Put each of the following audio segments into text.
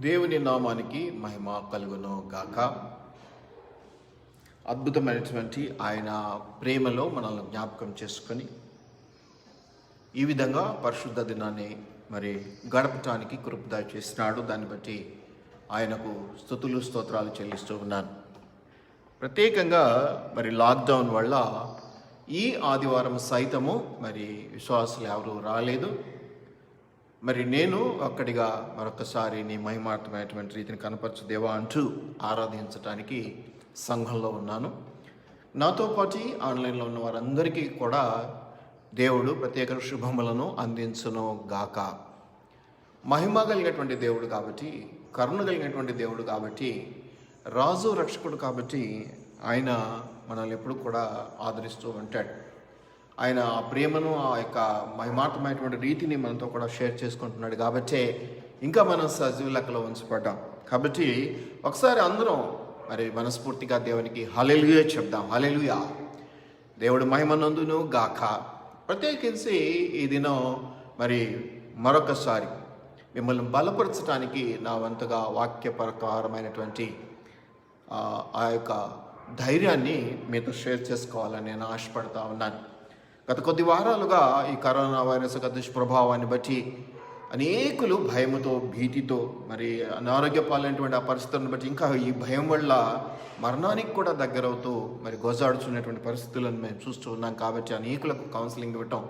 దేవుని నామానికి మహిమ కలుగును గాక. అద్భుతమైనటువంటి ఆయన ప్రేమలో మనల్ని జ్ఞాపకం చేసుకొని ఈ విధంగా పరిశుద్ధ దినాన్ని గడపటానికి కృపద చేసినాడు. దాన్ని బట్టి ఆయనకు స్తుతులు స్తోత్రాలు చెల్లిస్తూ ఉన్నాను. ప్రత్యేకంగా లాక్డౌన్ వల్ల ఈ ఆదివారం సైతము విశ్వాసులు ఎవరు రాలేదు. నేను ఒక్కడిగా మరొకసారి నీ మహిమార్థమైనటువంటి రీతిని కనపరచు దేవా అంటూ ఆరాధించడానికి సంఘంలో ఉన్నాను. నాతో పాటు ఆన్లైన్లో ఉన్న వారందరికీ కూడా దేవుడు ప్రత్యేక శుభములను అందించును గాక. మహిమ కలిగినటువంటి దేవుడు కాబట్టి, కరుణ కలిగినటువంటి దేవుడు కాబట్టి, రాజు రక్షకుడు కాబట్టి ఆయన మనల్ని ఎప్పుడు కూడా ఆదరిస్తూ ఉంటాడు. ఆయన ఆ ప్రేమను, ఆ యొక్క మహిమాటమైనటువంటి రీతిని మనతో కూడా షేర్ చేసుకుంటున్నాడు కాబట్టి ఇంకా మనం సజీవ లెక్కలో ఉంచబడ్డాం. కాబట్టి ఒకసారి అందరం మనస్ఫూర్తిగా దేవునికి హల్లెలూయా చెప్దాం. హల్లెలూయా, దేవుడు మహిమనందును గాక. ప్రత్యేకించి ఈ దినం మరొకసారి మిమ్మల్ని బలపరచడానికి నా వంతుగా వాక్య ప్రకారమైనటువంటి ఆ యొక్క ధైర్యాన్ని మీతో షేర్ చేసుకోవాలని నేను ఆశపడతా ఉన్నాను. గత కొద్ది వారాలుగా ఈ కరోనా వైరస్ యొక్క దుష్ప్రభావాన్ని బట్టి అనేకులు భయముతో, భీతితో, అనారోగ్య పాలైనటువంటి ఆ పరిస్థితులను బట్టి ఇంకా ఈ భయం వల్ల మరణానికి కూడా దగ్గరవుతూ గోజాడుచున్నటువంటి పరిస్థితులను మేము చూస్తూ ఉన్నాం. కాబట్టి అనేకులకు కౌన్సిలింగ్ ఇవ్వటం,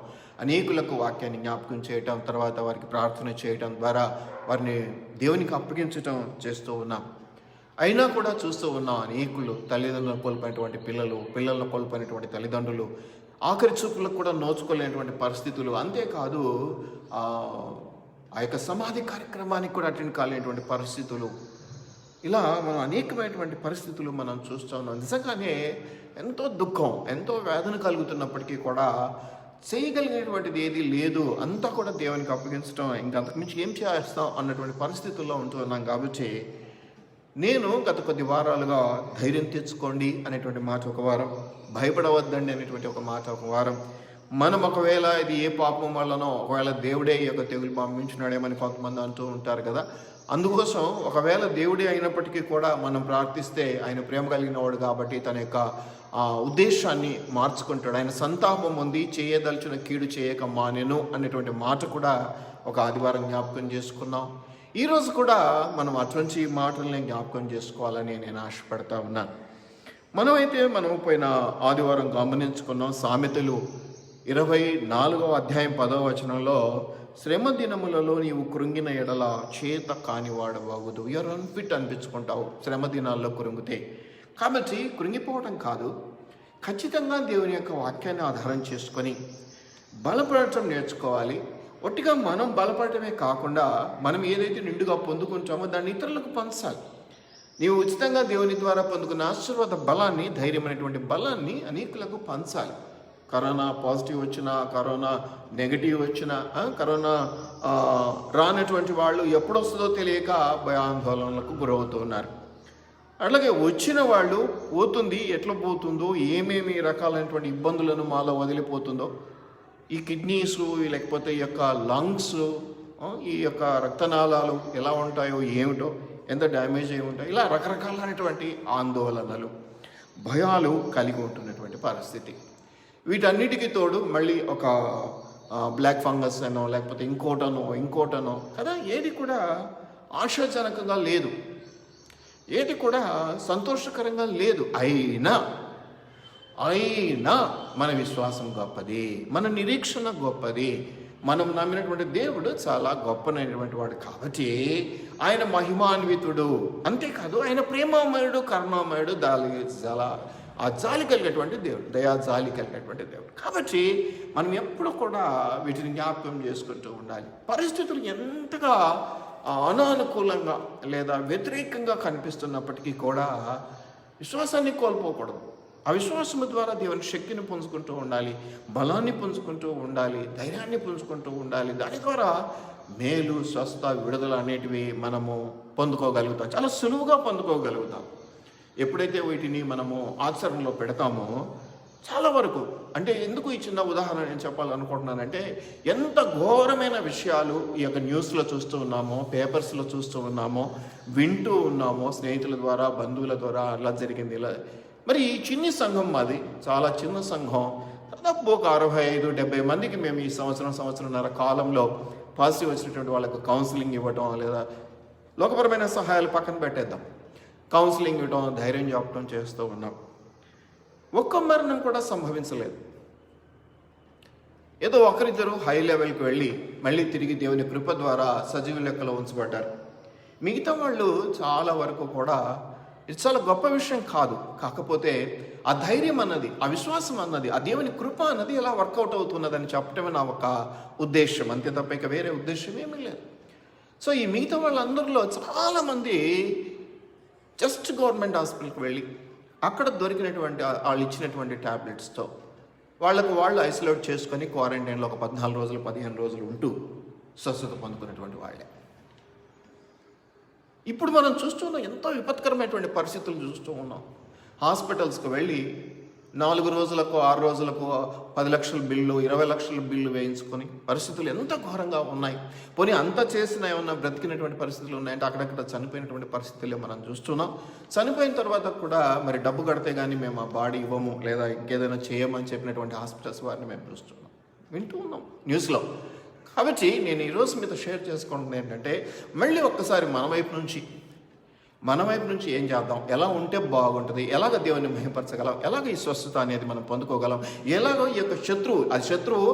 అనేకులకు వాక్యాన్ని జ్ఞాపకం చేయటం, తర్వాత వారికి ప్రార్థన చేయటం ద్వారా వారిని దేవునికి అప్పగించటం చేస్తూ ఉన్నాం. అయినా కూడా చూస్తూ ఉన్నాం అనేకులు తల్లిదండ్రులను కోల్పోయినటువంటి పిల్లలను కోల్పోయినటువంటి తల్లిదండ్రులు, ఆఖరి చూపులకు కూడా నోచుకోలేనటువంటి పరిస్థితులు. అంతేకాదు ఆ యొక్క సమాధి కార్యక్రమానికి కూడా అటెండ్ కాలేనటువంటి పరిస్థితులు. ఇలా మనం అనేకమైనటువంటి పరిస్థితులు మనం చూస్తూ ఉన్నాం. నిజంగానే ఎంతో దుఃఖం, ఎంతో వేదన కలుగుతున్నప్పటికీ కూడా చేయగలిగినటువంటిది ఏది లేదు. అంతా కూడా దేవునికి అప్పగించడం, ఇంకా అంతకుమించి ఏం చేస్తాం అన్నటువంటి పరిస్థితుల్లో ఉంటున్నాం. కాబట్టి నేను గత కొద్ది వారాలుగా ధైర్యం తెచ్చుకోండి అనేటువంటి మాట ఒక వారం, భయపడవద్దండి అనేటువంటి ఒక మాట ఒక వారం, మనం ఒకవేళ ఇది ఏ పాపం వల్లనో, ఒకవేళ దేవుడే ఈ యొక్క తెగులు పంపించినాడేమని కొంతమంది అంటూ ఉంటారు కదా. అందుకోసం ఒకవేళ దేవుడే అయినప్పటికీ కూడా మనం ప్రార్థిస్తే ఆయన ప్రేమ కలిగిన వాడు కాబట్టి తన యొక్క ఉద్దేశాన్ని మార్చుకుంటాడు. ఆయన సంతాపం ఉంది, చేయదలిచిన కీడు చేయక మానెను అనేటువంటి మాట కూడా ఒక ఆదివారం జ్ఞాపకం చేసుకున్నాం. ఈరోజు కూడా మనం అటువంటి మాటల్ని జ్ఞాపకం చేసుకోవాలని నేను ఆశపడతా ఉన్నాను. మనం పోయిన ఆదివారం గమనించుకున్నాం. సామెతలు 24వ అధ్యాయం 10వ వచనంలో, శ్రమ దినములలో నీవు కృంగిన ఎడల చేత కానివాడవగుదు. యూఆర్ అన్ఫిట్ అనిపించుకుంటావు శ్రమ దినాల్లో కృంగితే. కాబట్టి కృంగిపోవడం కాదు, ఖచ్చితంగా దేవుని యొక్క వాక్యాన్ని ఆధారం చేసుకొని బలపడటం నేర్చుకోవాలి. ఒట్టిగా మనం బలపడటమే కాకుండా మనం ఏదైతే నిండుగా పొందుకుంటామో దాన్ని ఇతరులకు పంచాలి. నీవు ఉచితంగా దేవుని ద్వారా పొందుకున్న ఆశీర్వాద బలాన్ని, ధైర్యమైనటువంటి బలాన్ని అనేకులకు పంచాలి. కరోనా పాజిటివ్ వచ్చినా, కరోనా నెగిటివ్ వచ్చినా, కరోనా రానటువంటి వాళ్ళు ఎప్పుడు వస్తుందో తెలియక భయాందోళనలకు గురవుతూ ఉన్నారు. అట్లాగే వచ్చిన వాళ్ళు పోతుంది, ఎట్లా పోతుందో, ఏమేమి రకాలైనటువంటి ఇబ్బందులను మాలో వదిలిపోతుందో, ఈ కిడ్నీస్, లేకపోతే ఈ యొక్క లంగ్స్, ఈ యొక్క రక్తనాళాలు ఎలా ఉంటాయో ఏమిటో, ఎంత డ్యామేజ్ అయి ఉంటాయో, ఇలా రకరకాలైనటువంటి ఆందోళనలు, భయాలు కలిగి ఉంటున్నటువంటి పరిస్థితి. వీటన్నిటికీ తోడు మళ్ళీ ఒక బ్లాక్ ఫంగస్ అనో, లేకపోతే ఇంకోటనో కదా, ఏది కూడా ఆశాజనకంగా లేదు, ఏది కూడా సంతోషకరంగా లేదు. అయినా మన విశ్వాసం గొప్పది, మన నిరీక్షణ గొప్పది. మనం నమ్మినటువంటి దేవుడు చాలా గొప్పనైనటువంటి వాడు కాబట్టి ఆయన మహిమాన్వితుడు. అంతేకాదు ఆయన ప్రేమామయుడు, కరుణామయుడు, జాలి కలిగేటువంటి దేవుడు, దయాజాలి కలిగేటువంటి దేవుడు. కాబట్టి మనం ఎప్పుడు కూడా వీటిని జ్ఞాపకం చేసుకుంటూ ఉండాలి. పరిస్థితులు ఎంతగా అనానుకూలంగా లేదా వ్యతిరేకంగా కనిపిస్తున్నప్పటికీ కూడా విశ్వాసాన్ని కోల్పోకూడదు. అవిశ్వాసము ద్వారా దేవుని శక్తిని పుంజుకుంటూ ఉండాలి, బలాన్ని పుంజుకుంటూ ఉండాలి, ధైర్యాన్ని పుంజుకుంటూ ఉండాలి. దాని ద్వారా మేలు, స్వస్థ, విడుదల అనేటివి మనము పొందుకోగలుగుతాం, చాలా సులువుగా పొందుకోగలుగుతాం. ఎప్పుడైతే వీటిని మనము ఆచరణలో పెడతామో చాలా వరకు అంటే ఎందుకు ఈ చిన్న ఉదాహరణ నేను చెప్పాలనుకుంటున్నానంటే, ఎంత ఘోరమైన విషయాలు ఈ యొక్క న్యూస్లో చూస్తూ ఉన్నామో, పేపర్స్లో చూస్తూ ఉన్నామో, వింటూ ఉన్నామో, స్నేహితుల ద్వారా, బంధువుల ద్వారా అలా జరిగింది ఇలా. మరి ఈ చిన్ని సంఘం మాది, చాలా చిన్న సంఘం. దాదాపు ఒక 65-70 మందికి మేము ఈ సంవత్సరంన్నర కాలంలో పాజిటివ్ వచ్చినటువంటి వాళ్ళకు కౌన్సిలింగ్ ఇవ్వటం, లేదా లోకపరమైన సహాయాలు పక్కన పెట్టేద్దాం, కౌన్సిలింగ్ ఇవ్వటం, ధైర్యం చెప్పడం చేస్తూ ఉన్నాం. ఒక్క మరణం కూడా సంభవించలేదు. ఏదో ఒకరిద్దరు హై లెవెల్కి వెళ్ళి మళ్ళీ తిరిగి దేవుని కృప ద్వారా సజీవ లెక్కలో ఉంచబడ్డారు. మిగతా వాళ్ళు చాలా వరకు కూడా, ఇది చాలా గొప్ప విషయం కాదు, కాకపోతే ఆ ధైర్యం అన్నది, ఆ విశ్వాసం అన్నది, ఆ దేవుని కృప అన్నది ఎలా వర్కౌట్ అవుతున్నదని చెప్పడమే నా ఒక ఉద్దేశం, అంతే తప్ప ఇక వేరే ఉద్దేశం ఏమీ లేదు. సో ఈ మిగతా వాళ్ళందరిలో చాలామంది జస్ట్ గవర్నమెంట్ హాస్పిటల్కి వెళ్ళి అక్కడ దొరికినటువంటి వాళ్ళు ఇచ్చినటువంటి ట్యాబ్లెట్స్తో వాళ్ళు ఐసోలేట్ చేసుకొని క్వారంటైన్లో ఒక 14 రోజులు 15 రోజులు ఉంటూ స్వస్థత పొందుకున్నటువంటి వాళ్ళే. ఇప్పుడు మనం చూస్తున్నాం, ఎంతో విపత్కరమైనటువంటి పరిస్థితులు చూస్తూ ఉన్నాం. హాస్పిటల్స్కి వెళ్ళి 4 రోజులకు 6 రోజులకు 10 లక్షల బిల్లు, 20 లక్షల బిల్లు వేయించుకొని పరిస్థితులు ఎంత ఘోరంగా ఉన్నాయి. పోనీ అంత చేసిన ఏమన్నా బ్రతికినటువంటి పరిస్థితులు ఉన్నాయంటే అక్కడక్కడ చనిపోయినటువంటి పరిస్థితులే మనం చూస్తున్నాం. చనిపోయిన తర్వాత కూడా మరి డబ్బు కడితే కానీ మేము ఆ బాడీ ఇవ్వము, లేదా ఇంకేదైనా చేయమని చెప్పినటువంటి హాస్పిటల్స్ వారిని మేము చూస్తున్నాం, వింటూ ఉన్నాం న్యూస్లో. కాబట్టి నేను ఈరోజు మీతో షేర్ చేసుకుంటున్నాను ఏంటంటే, మళ్ళీ ఒక్కసారి మన వైపు నుంచి ఏం చేద్దాం, ఎలా ఉంటే బాగుంటుంది, ఎలాగ దేవుని మహిమపరచగలం, ఎలాగ ఈ స్వస్థత అనేది మనం పొందుకోగలం, ఎలాగో ఈ యొక్క శత్రువు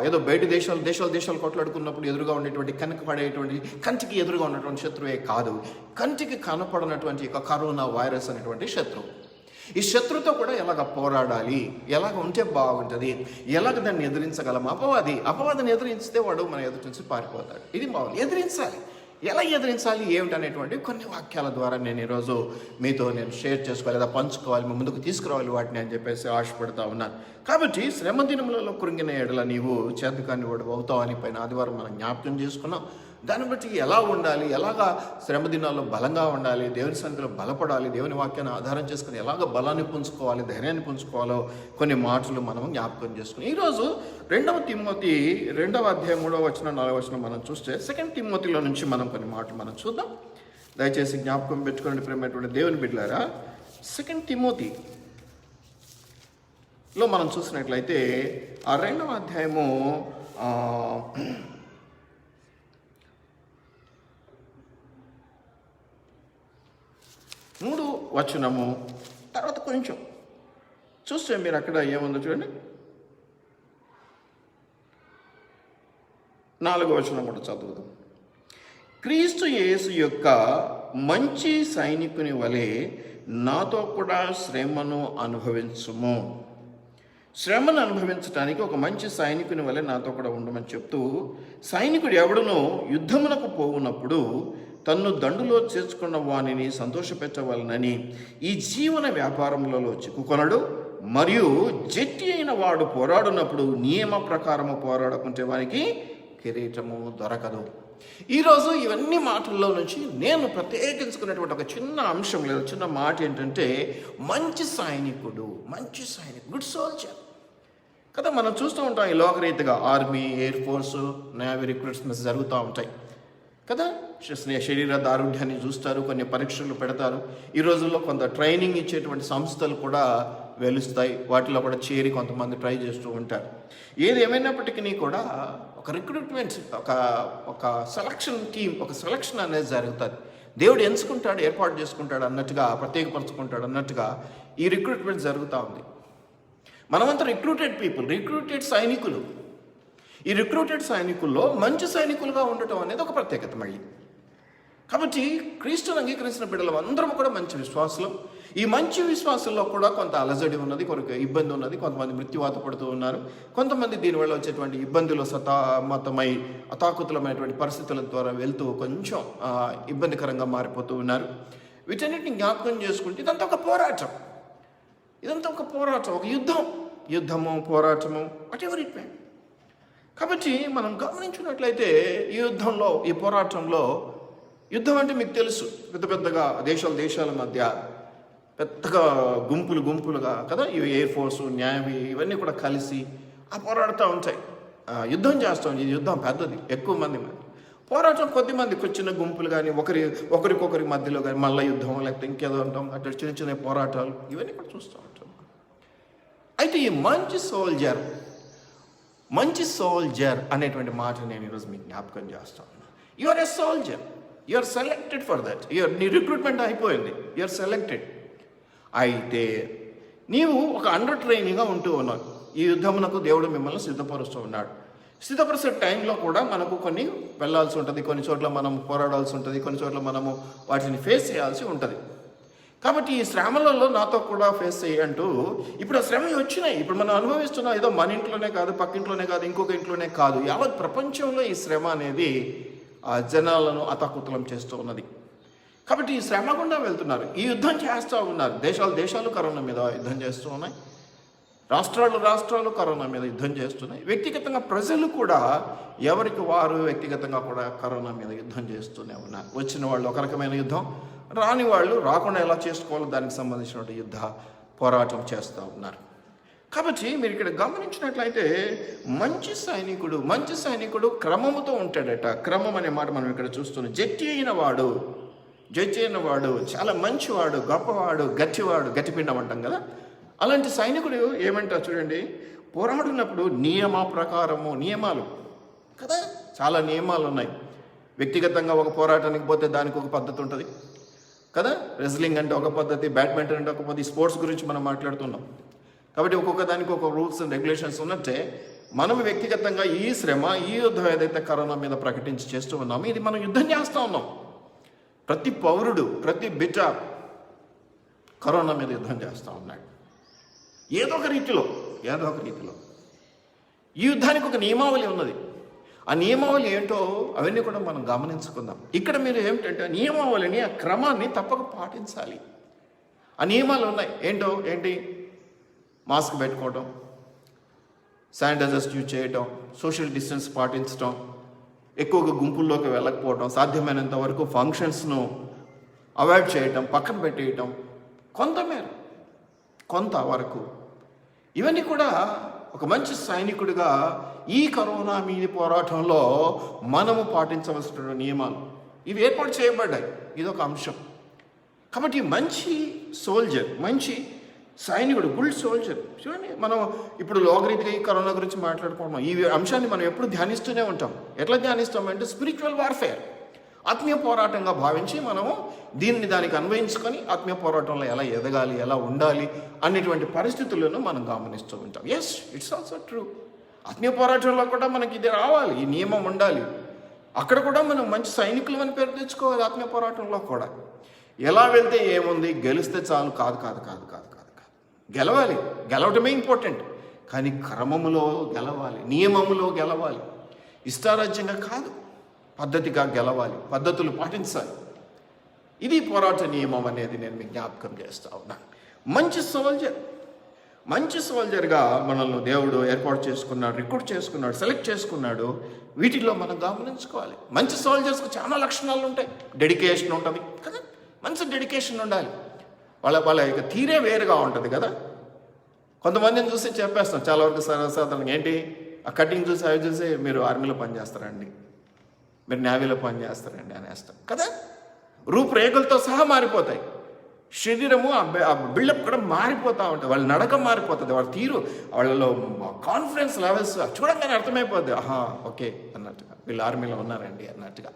ఏదో బయట దేశాలు కొట్లాడుకున్నప్పుడు ఎదురుగా ఉండేటువంటి కంటికి ఎదురుగా ఉన్నటువంటి శత్రువే కాదు, కంటికి కనపడినటువంటి యొక్క కరోనా వైరస్ అనేటువంటి శత్రువు. ఈ శత్రుతో కూడా ఎలాగ పోరాడాలి, ఎలాగ ఉంటే బాగుంటుంది, ఎలాగ దాన్ని ఎదిరించగలం. అపవాదిని ఎదిరిస్తే వాడు మన ఎదుటి నుంచి పారిపోతాడు. ఇది బాగుంది, ఎదిరించాలి. ఎలా ఎదిరించాలి ఏమిటనేటువంటి కొన్ని వాక్యాల ద్వారా నేను ఈరోజు మీతో షేర్ చేసుకోవాలి, లేదా పంచుకోవాలి, ముందుకు తీసుకురావాలి వాటిని అని చెప్పేసి ఆశపడుతూ ఉన్నాను. కాబట్టి శ్రమ దినములలో కృంగిన ఎడల నీవు చేతకాని వాడు అవుతావు అని పైన ఆదివారం మనం జ్ఞాపకం చేసుకున్నాం. దాన్ని బట్టి ఎలా ఉండాలి, ఎలాగా శ్రమ దినాల్లో బలంగా ఉండాలి, దేవుని సన్నిధిలో బలపడాలి, దేవుని వాక్యాన్ని ఆధారం చేసుకుని ఎలాగ బలాన్ని పుంజుకోవాలి, ధైర్యాన్ని పుంజుకోవాలో కొన్ని మాటలు మనం జ్ఞాపకం చేసుకుని ఈరోజు 2 తిమోతి 2వ అధ్యాయం 3వ వచనం 4వ వచనం మనం చూస్తే 2 తిమోతిలో నుంచి మనం కొన్ని మాటలు మనం చూద్దాం. దయచేసి జ్ఞాపకం పెట్టుకోండి ప్రేమైనటువంటి దేవుని బిడ్డలారా. 2 తిమోతిలో మనం చూసినట్లయితే ఆ 2వ అధ్యాయము 3వ వచనము తర్వాత కొంచెం చూస్తే మీరు అక్కడ ఏముందో చూడండి. 4వ వచనం కూడా చదువుదాం. క్రీస్తు యేసు యొక్క మంచి సైనికుని వలె నాతో కూడా శ్రమను అనుభవించుము. శ్రమను అనుభవించడానికి ఒక మంచి సైనికుని వలె నాతో కూడా ఉండమని చెప్తూ, సైనికుడు ఎవడునో యుద్ధమునకు పోవునప్పుడు తన్ను దండులో చేర్చుకున్న వానిని సంతోషపెట్టవలనని ఈ జీవన వ్యాపారములలో చిక్కుకొనడు. మరియు జట్టి అయిన వాడు పోరాడునప్పుడు నియమ ప్రకారము పోరాడకుంటే వానికి కిరీటము దొరకదు. ఈరోజు ఇవన్నీ మాటల్లో నుంచి నేను ప్రత్యేకించుకున్నటువంటి ఒక చిన్న అంశం లేదా చిన్న మాట ఏంటంటే, మంచి సైనికుడు, గుడ్ సోల్జర్ కదా. మనం చూస్తూ ఉంటాం ఈ లోకరీతిగా army, air force, navy recruitments జరుగుతూ ఉంటాయి కదా. శరీర దారుఢ్యాన్ని చూస్తారు, కొన్ని పరీక్షలు పెడతారు. ఈ రోజుల్లో కొంత ట్రైనింగ్ ఇచ్చేటువంటి సంస్థలు కూడా వెలుస్తాయి, వాటిలో కూడా చేరి కొంతమంది ట్రై చేస్తూ ఉంటారు. ఏది ఏమైనప్పటికీ కూడా ఒక రిక్రూట్మెంట్, ఒక సెలక్షన్ టీం, ఒక సెలక్షన్ అనేది జరుగుతుంది. దేవుడు ఎంచుకుంటాడు, ఏర్పాటు చేసుకుంటాడు అన్నట్టుగా, ప్రత్యేకపరచుకుంటాడు అన్నట్టుగా ఈ రిక్రూట్మెంట్ జరుగుతూ ఉంది. మనమంతా రిక్రూటెడ్ సైనికులు. ఈ రిక్రూటెడ్ సైనికుల్లో మంచి సైనికులుగా ఉండటం అనేది ఒక ప్రత్యేకత మళ్ళీ. కాబట్టి క్రీస్తుని అంగీకరించిన బిడ్డలు అందరం కూడా మంచి విశ్వాసులు. ఈ మంచి విశ్వాసంలో కూడా కొంత అలజడి ఉన్నది, కొంత ఇబ్బంది ఉన్నది. కొంతమంది మృత్యువాత పడుతూ ఉన్నారు, కొంతమంది దీనివల్ల వచ్చేటువంటి ఇబ్బందులు సతమతమై అతాకుతలమైనటువంటి పరిస్థితుల ద్వారా వెళ్తూ కొంచెం ఇబ్బందికరంగా మారిపోతూ ఉన్నారు. వీటన్నిటిని జ్ఞాపకం చేసుకుంటే ఇదంతా ఒక పోరాటం, ఒక యుద్ధము, పోరాటము, వాట్ ఎవర్ ఇట్ మే. కాబట్టి మనం గమనించినట్లయితే ఈ పోరాటంలో యుద్ధం అంటే మీకు తెలుసు, పెద్దగా దేశాల మధ్య పెద్దగా గుంపులుగా కదా, ఇవి ఎయిర్ ఫోర్సు, నేవీ ఇవన్నీ కూడా కలిసి పోరాడుతూ ఉంటాయి, యుద్ధం చేస్తాం. ఈ యుద్ధం పెద్దది, ఎక్కువ మంది పోరాటం, కొద్ది మంది చిన్న గుంపులు కానీ ఒకరికొకరి మధ్యలో కానీ మళ్ళీ యుద్ధం, లేకపోతే ఇంకేదో ఉంటాం, అట్లా చిన్న చిన్న పోరాటాలు ఇవన్నీ కూడా చూస్తూ ఉంటాం. అయితే ఈ మంచి సోల్జర్ అనేటువంటి మాట నేను ఈరోజు మీకు జ్ఞాపకం చేస్తాను. You are a soldier, you are selected for that. నీ రిక్రూట్మెంట్ అయిపోయింది, యు ఆర్ సెలెక్టెడ్. అయితే నీవు ఒక అండర్ ట్రైనింగ్గా ఉంటూ ఉన్నావు. ఈ యుద్ధమునకు దేవుడు మిమ్మల్ని సిద్ధపరుస్తూ ఉన్నాడు. సిద్ధపరిచే టైంలో కూడా మనకు కొన్ని వెళ్ళాల్సి ఉంటుంది, కొన్ని చోట్ల మనం పోరాడాల్సి ఉంటుంది, కొన్ని చోట్ల మనము వాటిని ఫేస్ చేయాల్సి ఉంటుంది. కాబట్టి ఈ శ్రమలలో నాతో కూడా ఫేస్ చేయంటూ ఇప్పుడు ఆ శ్రమలు వచ్చినాయి. ఇప్పుడు మనం అనుభవిస్తున్నాం. ఏదో మన ఇంట్లోనే కాదు, పక్కింట్లోనే కాదు, ఇంకొక ఇంట్లోనే కాదు, యావత్ ప్రపంచంలో ఈ శ్రమ అనేది జనాలను అతకుతలం చేస్తూ ఉన్నది. కాబట్టి ఈ శ్రమ గుండా వెళ్తున్నారు, ఈ యుద్ధం చేస్తూ ఉన్నారు. దేశాలు కరోనా మీద యుద్ధం చేస్తూ ఉన్నాయి, రాష్ట్రాలు కరోనా మీద యుద్ధం చేస్తున్నాయి. వ్యక్తిగతంగా ప్రజలు కూడా ఎవరికి వారు వ్యక్తిగతంగా కూడా కరోనా మీద యుద్ధం చేస్తూనే ఉన్నారు. వచ్చిన వాళ్ళు ఒక రకమైన యుద్ధం, రాని వాళ్ళు రాకుండా ఎలా చేసుకోవాలో దానికి సంబంధించిన యుద్ధ పోరాటం చేస్తూ ఉన్నారు. కాబట్టి మీరు ఇక్కడ గమనించినట్లయితే మంచి సైనికుడు క్రమముతో ఉంటాడట. క్రమం అనే మాట మనం ఇక్కడ చూస్తున్నాం. జడ్జి అయిన వాడు చాలా మంచివాడు, గొప్పవాడు, గట్టిపిండం అంటాం కదా. అలాంటి సైనికుడు ఏమంటారు చూడండి, పోరాడినప్పుడు నియమాలు కదా, చాలా నియమాలు ఉన్నాయి. వ్యక్తిగతంగా ఒక పోరాటానికి పోతే దానికి ఒక పద్ధతి ఉంటుంది కదా. రెజ్లింగ్ అంటే ఒక పద్ధతి, బ్యాడ్మింటన్ అంటే ఒక పద్ధతి, స్పోర్ట్స్ గురించి మనం మాట్లాడుతున్నాం. కాబట్టి ఒక్కొక్క దానికి ఒక రూల్స్ అండ్ రెగ్యులేషన్స్ ఉన్నట్టే మనం వ్యక్తిగతంగా ఈ శ్రమ, ఈ యుద్ధం ఏదైతే కరోనా మీద ప్రకటించి చేస్తూ ఉన్నామో ఇది మనం యుద్ధం చేస్తూ ఉన్నాం. ప్రతి పౌరుడు, ప్రతి బిడ్డ కరోనా మీద యుద్ధం చేస్తూ ఉన్నాడు ఏదో ఒక రీతిలో. ఈ యుద్ధానికి ఒక నియమావళి ఉన్నది. ఆ నియమావళి ఏంటో అవన్నీ కూడా మనం గమనించుకుందాం. ఇక్కడ మీరు ఏమిటంటే ఆ నియమావళిని, ఆ క్రమాన్ని తప్పక పాటించాలి. ఆ నియమాలు ఉన్నాయి. ఏంటి మాస్క్ పెట్టుకోవటం, శానిటైజర్స్ యూజ్ చేయటం, సోషల్ డిస్టెన్స్ పాటించటం, ఎక్కువగా గుంపుల్లోకి వెళ్ళకపోవటం, సాధ్యమైనంత వరకు ఫంక్షన్స్ను అవాయిడ్ చేయటం, పక్కన పెట్టేయటం, కొంతవరకు ఇవన్నీ కూడా ఒక మంచి సైనికుడిగా ఈ కరోనా మీద పోరాటంలో మనము పాటించవలసిన నియమాలు ఇవి ఏర్పాటు చేయబడ్డాయి. ఇదొక అంశం. కాబట్టి మంచి సోల్జర్, మంచి సైనికుడు, గుడ్ సోల్జర్. చూడండి, మనం ఇప్పుడు లోకరీతిగా ఈ కరోనా గురించి మాట్లాడుకుంటున్నాం. ఈ అంశాన్ని మనం ఎప్పుడు ధ్యానిస్తూనే ఉంటాం. ఎట్లా ధ్యానిస్తామంటే స్పిరిచువల్ వార్ఫేర్, ఆత్మీయ పోరాటంగా భావించి మనము దానికి అన్వయించుకొని ఆత్మీయ పోరాటంలో ఎలా ఎదగాలి, ఎలా ఉండాలి అనేటువంటి పరిస్థితులను మనం గమనిస్తూ ఉంటాం. Yes, it's also true. ఆత్మీయ పోరాటంలో కూడా మనకి ఇది రావాలి, ఈ నియమం ఉండాలి. అక్కడ కూడా మనం మంచి సైనికులు అని పేరు తెచ్చుకోవాలి. ఆత్మీయ పోరాటంలో కూడా ఎలా వెళ్తే ఏముంది, గెలిస్తే చాలు, కాదు. గెలవటమే ఇంపార్టెంట్. కానీ క్రమములో గెలవాలి, నియమములో గెలవాలి. ఇష్టారాజ్యంగా కాదు, పద్ధతిగా గెలవాలి, పద్ధతులు పాటించాలి. ఇది పోరాట నియమం అనేది నేను మీకు జ్ఞాపకం చేస్తా ఉన్నాను. మంచి సోల్జర్గా మనల్ని దేవుడు ఏర్పాటు చేసుకున్నాడు, రిక్రూట్ చేసుకున్నాడు, సెలెక్ట్ చేసుకున్నాడు. వీటిలో మనం గమనించుకోవాలి. మంచి సోల్జర్స్కి చాలా లక్షణాలు ఉంటాయి. డెడికేషన్ ఉంటుంది కదా, మంచి డెడికేషన్ ఉండాలి. వాళ్ళ యొక్క తీరే వేరుగా ఉంటుంది కదా. కొంతమందిని చూసి చెప్పేస్తాం చాలా వరకు సర్వసాధారణంగా, ఏంటి ఆ కటింగ్ చూసి అవి చూసి మీరు ఆర్మీలో పనిచేస్తారండి, మీరు నేవీలో పనిచేస్తారండి అనేస్తాం కదా. రూపురేఖలతో సహా మారిపోతాయి. శరీరము ఆ బిల్డప్ కూడా మారిపోతూ ఉంటుంది. వాళ్ళ నడక మారిపోతుంది, వాళ్ళ తీరు, వాళ్ళలో కాన్ఫిడెన్స్ లెవెల్స్ చూడంగానే అర్థమైపోద్ది. ఓకే అన్నట్టుగా, వీళ్ళు ఆర్మీలో ఉన్నారండి అన్నట్టుగా.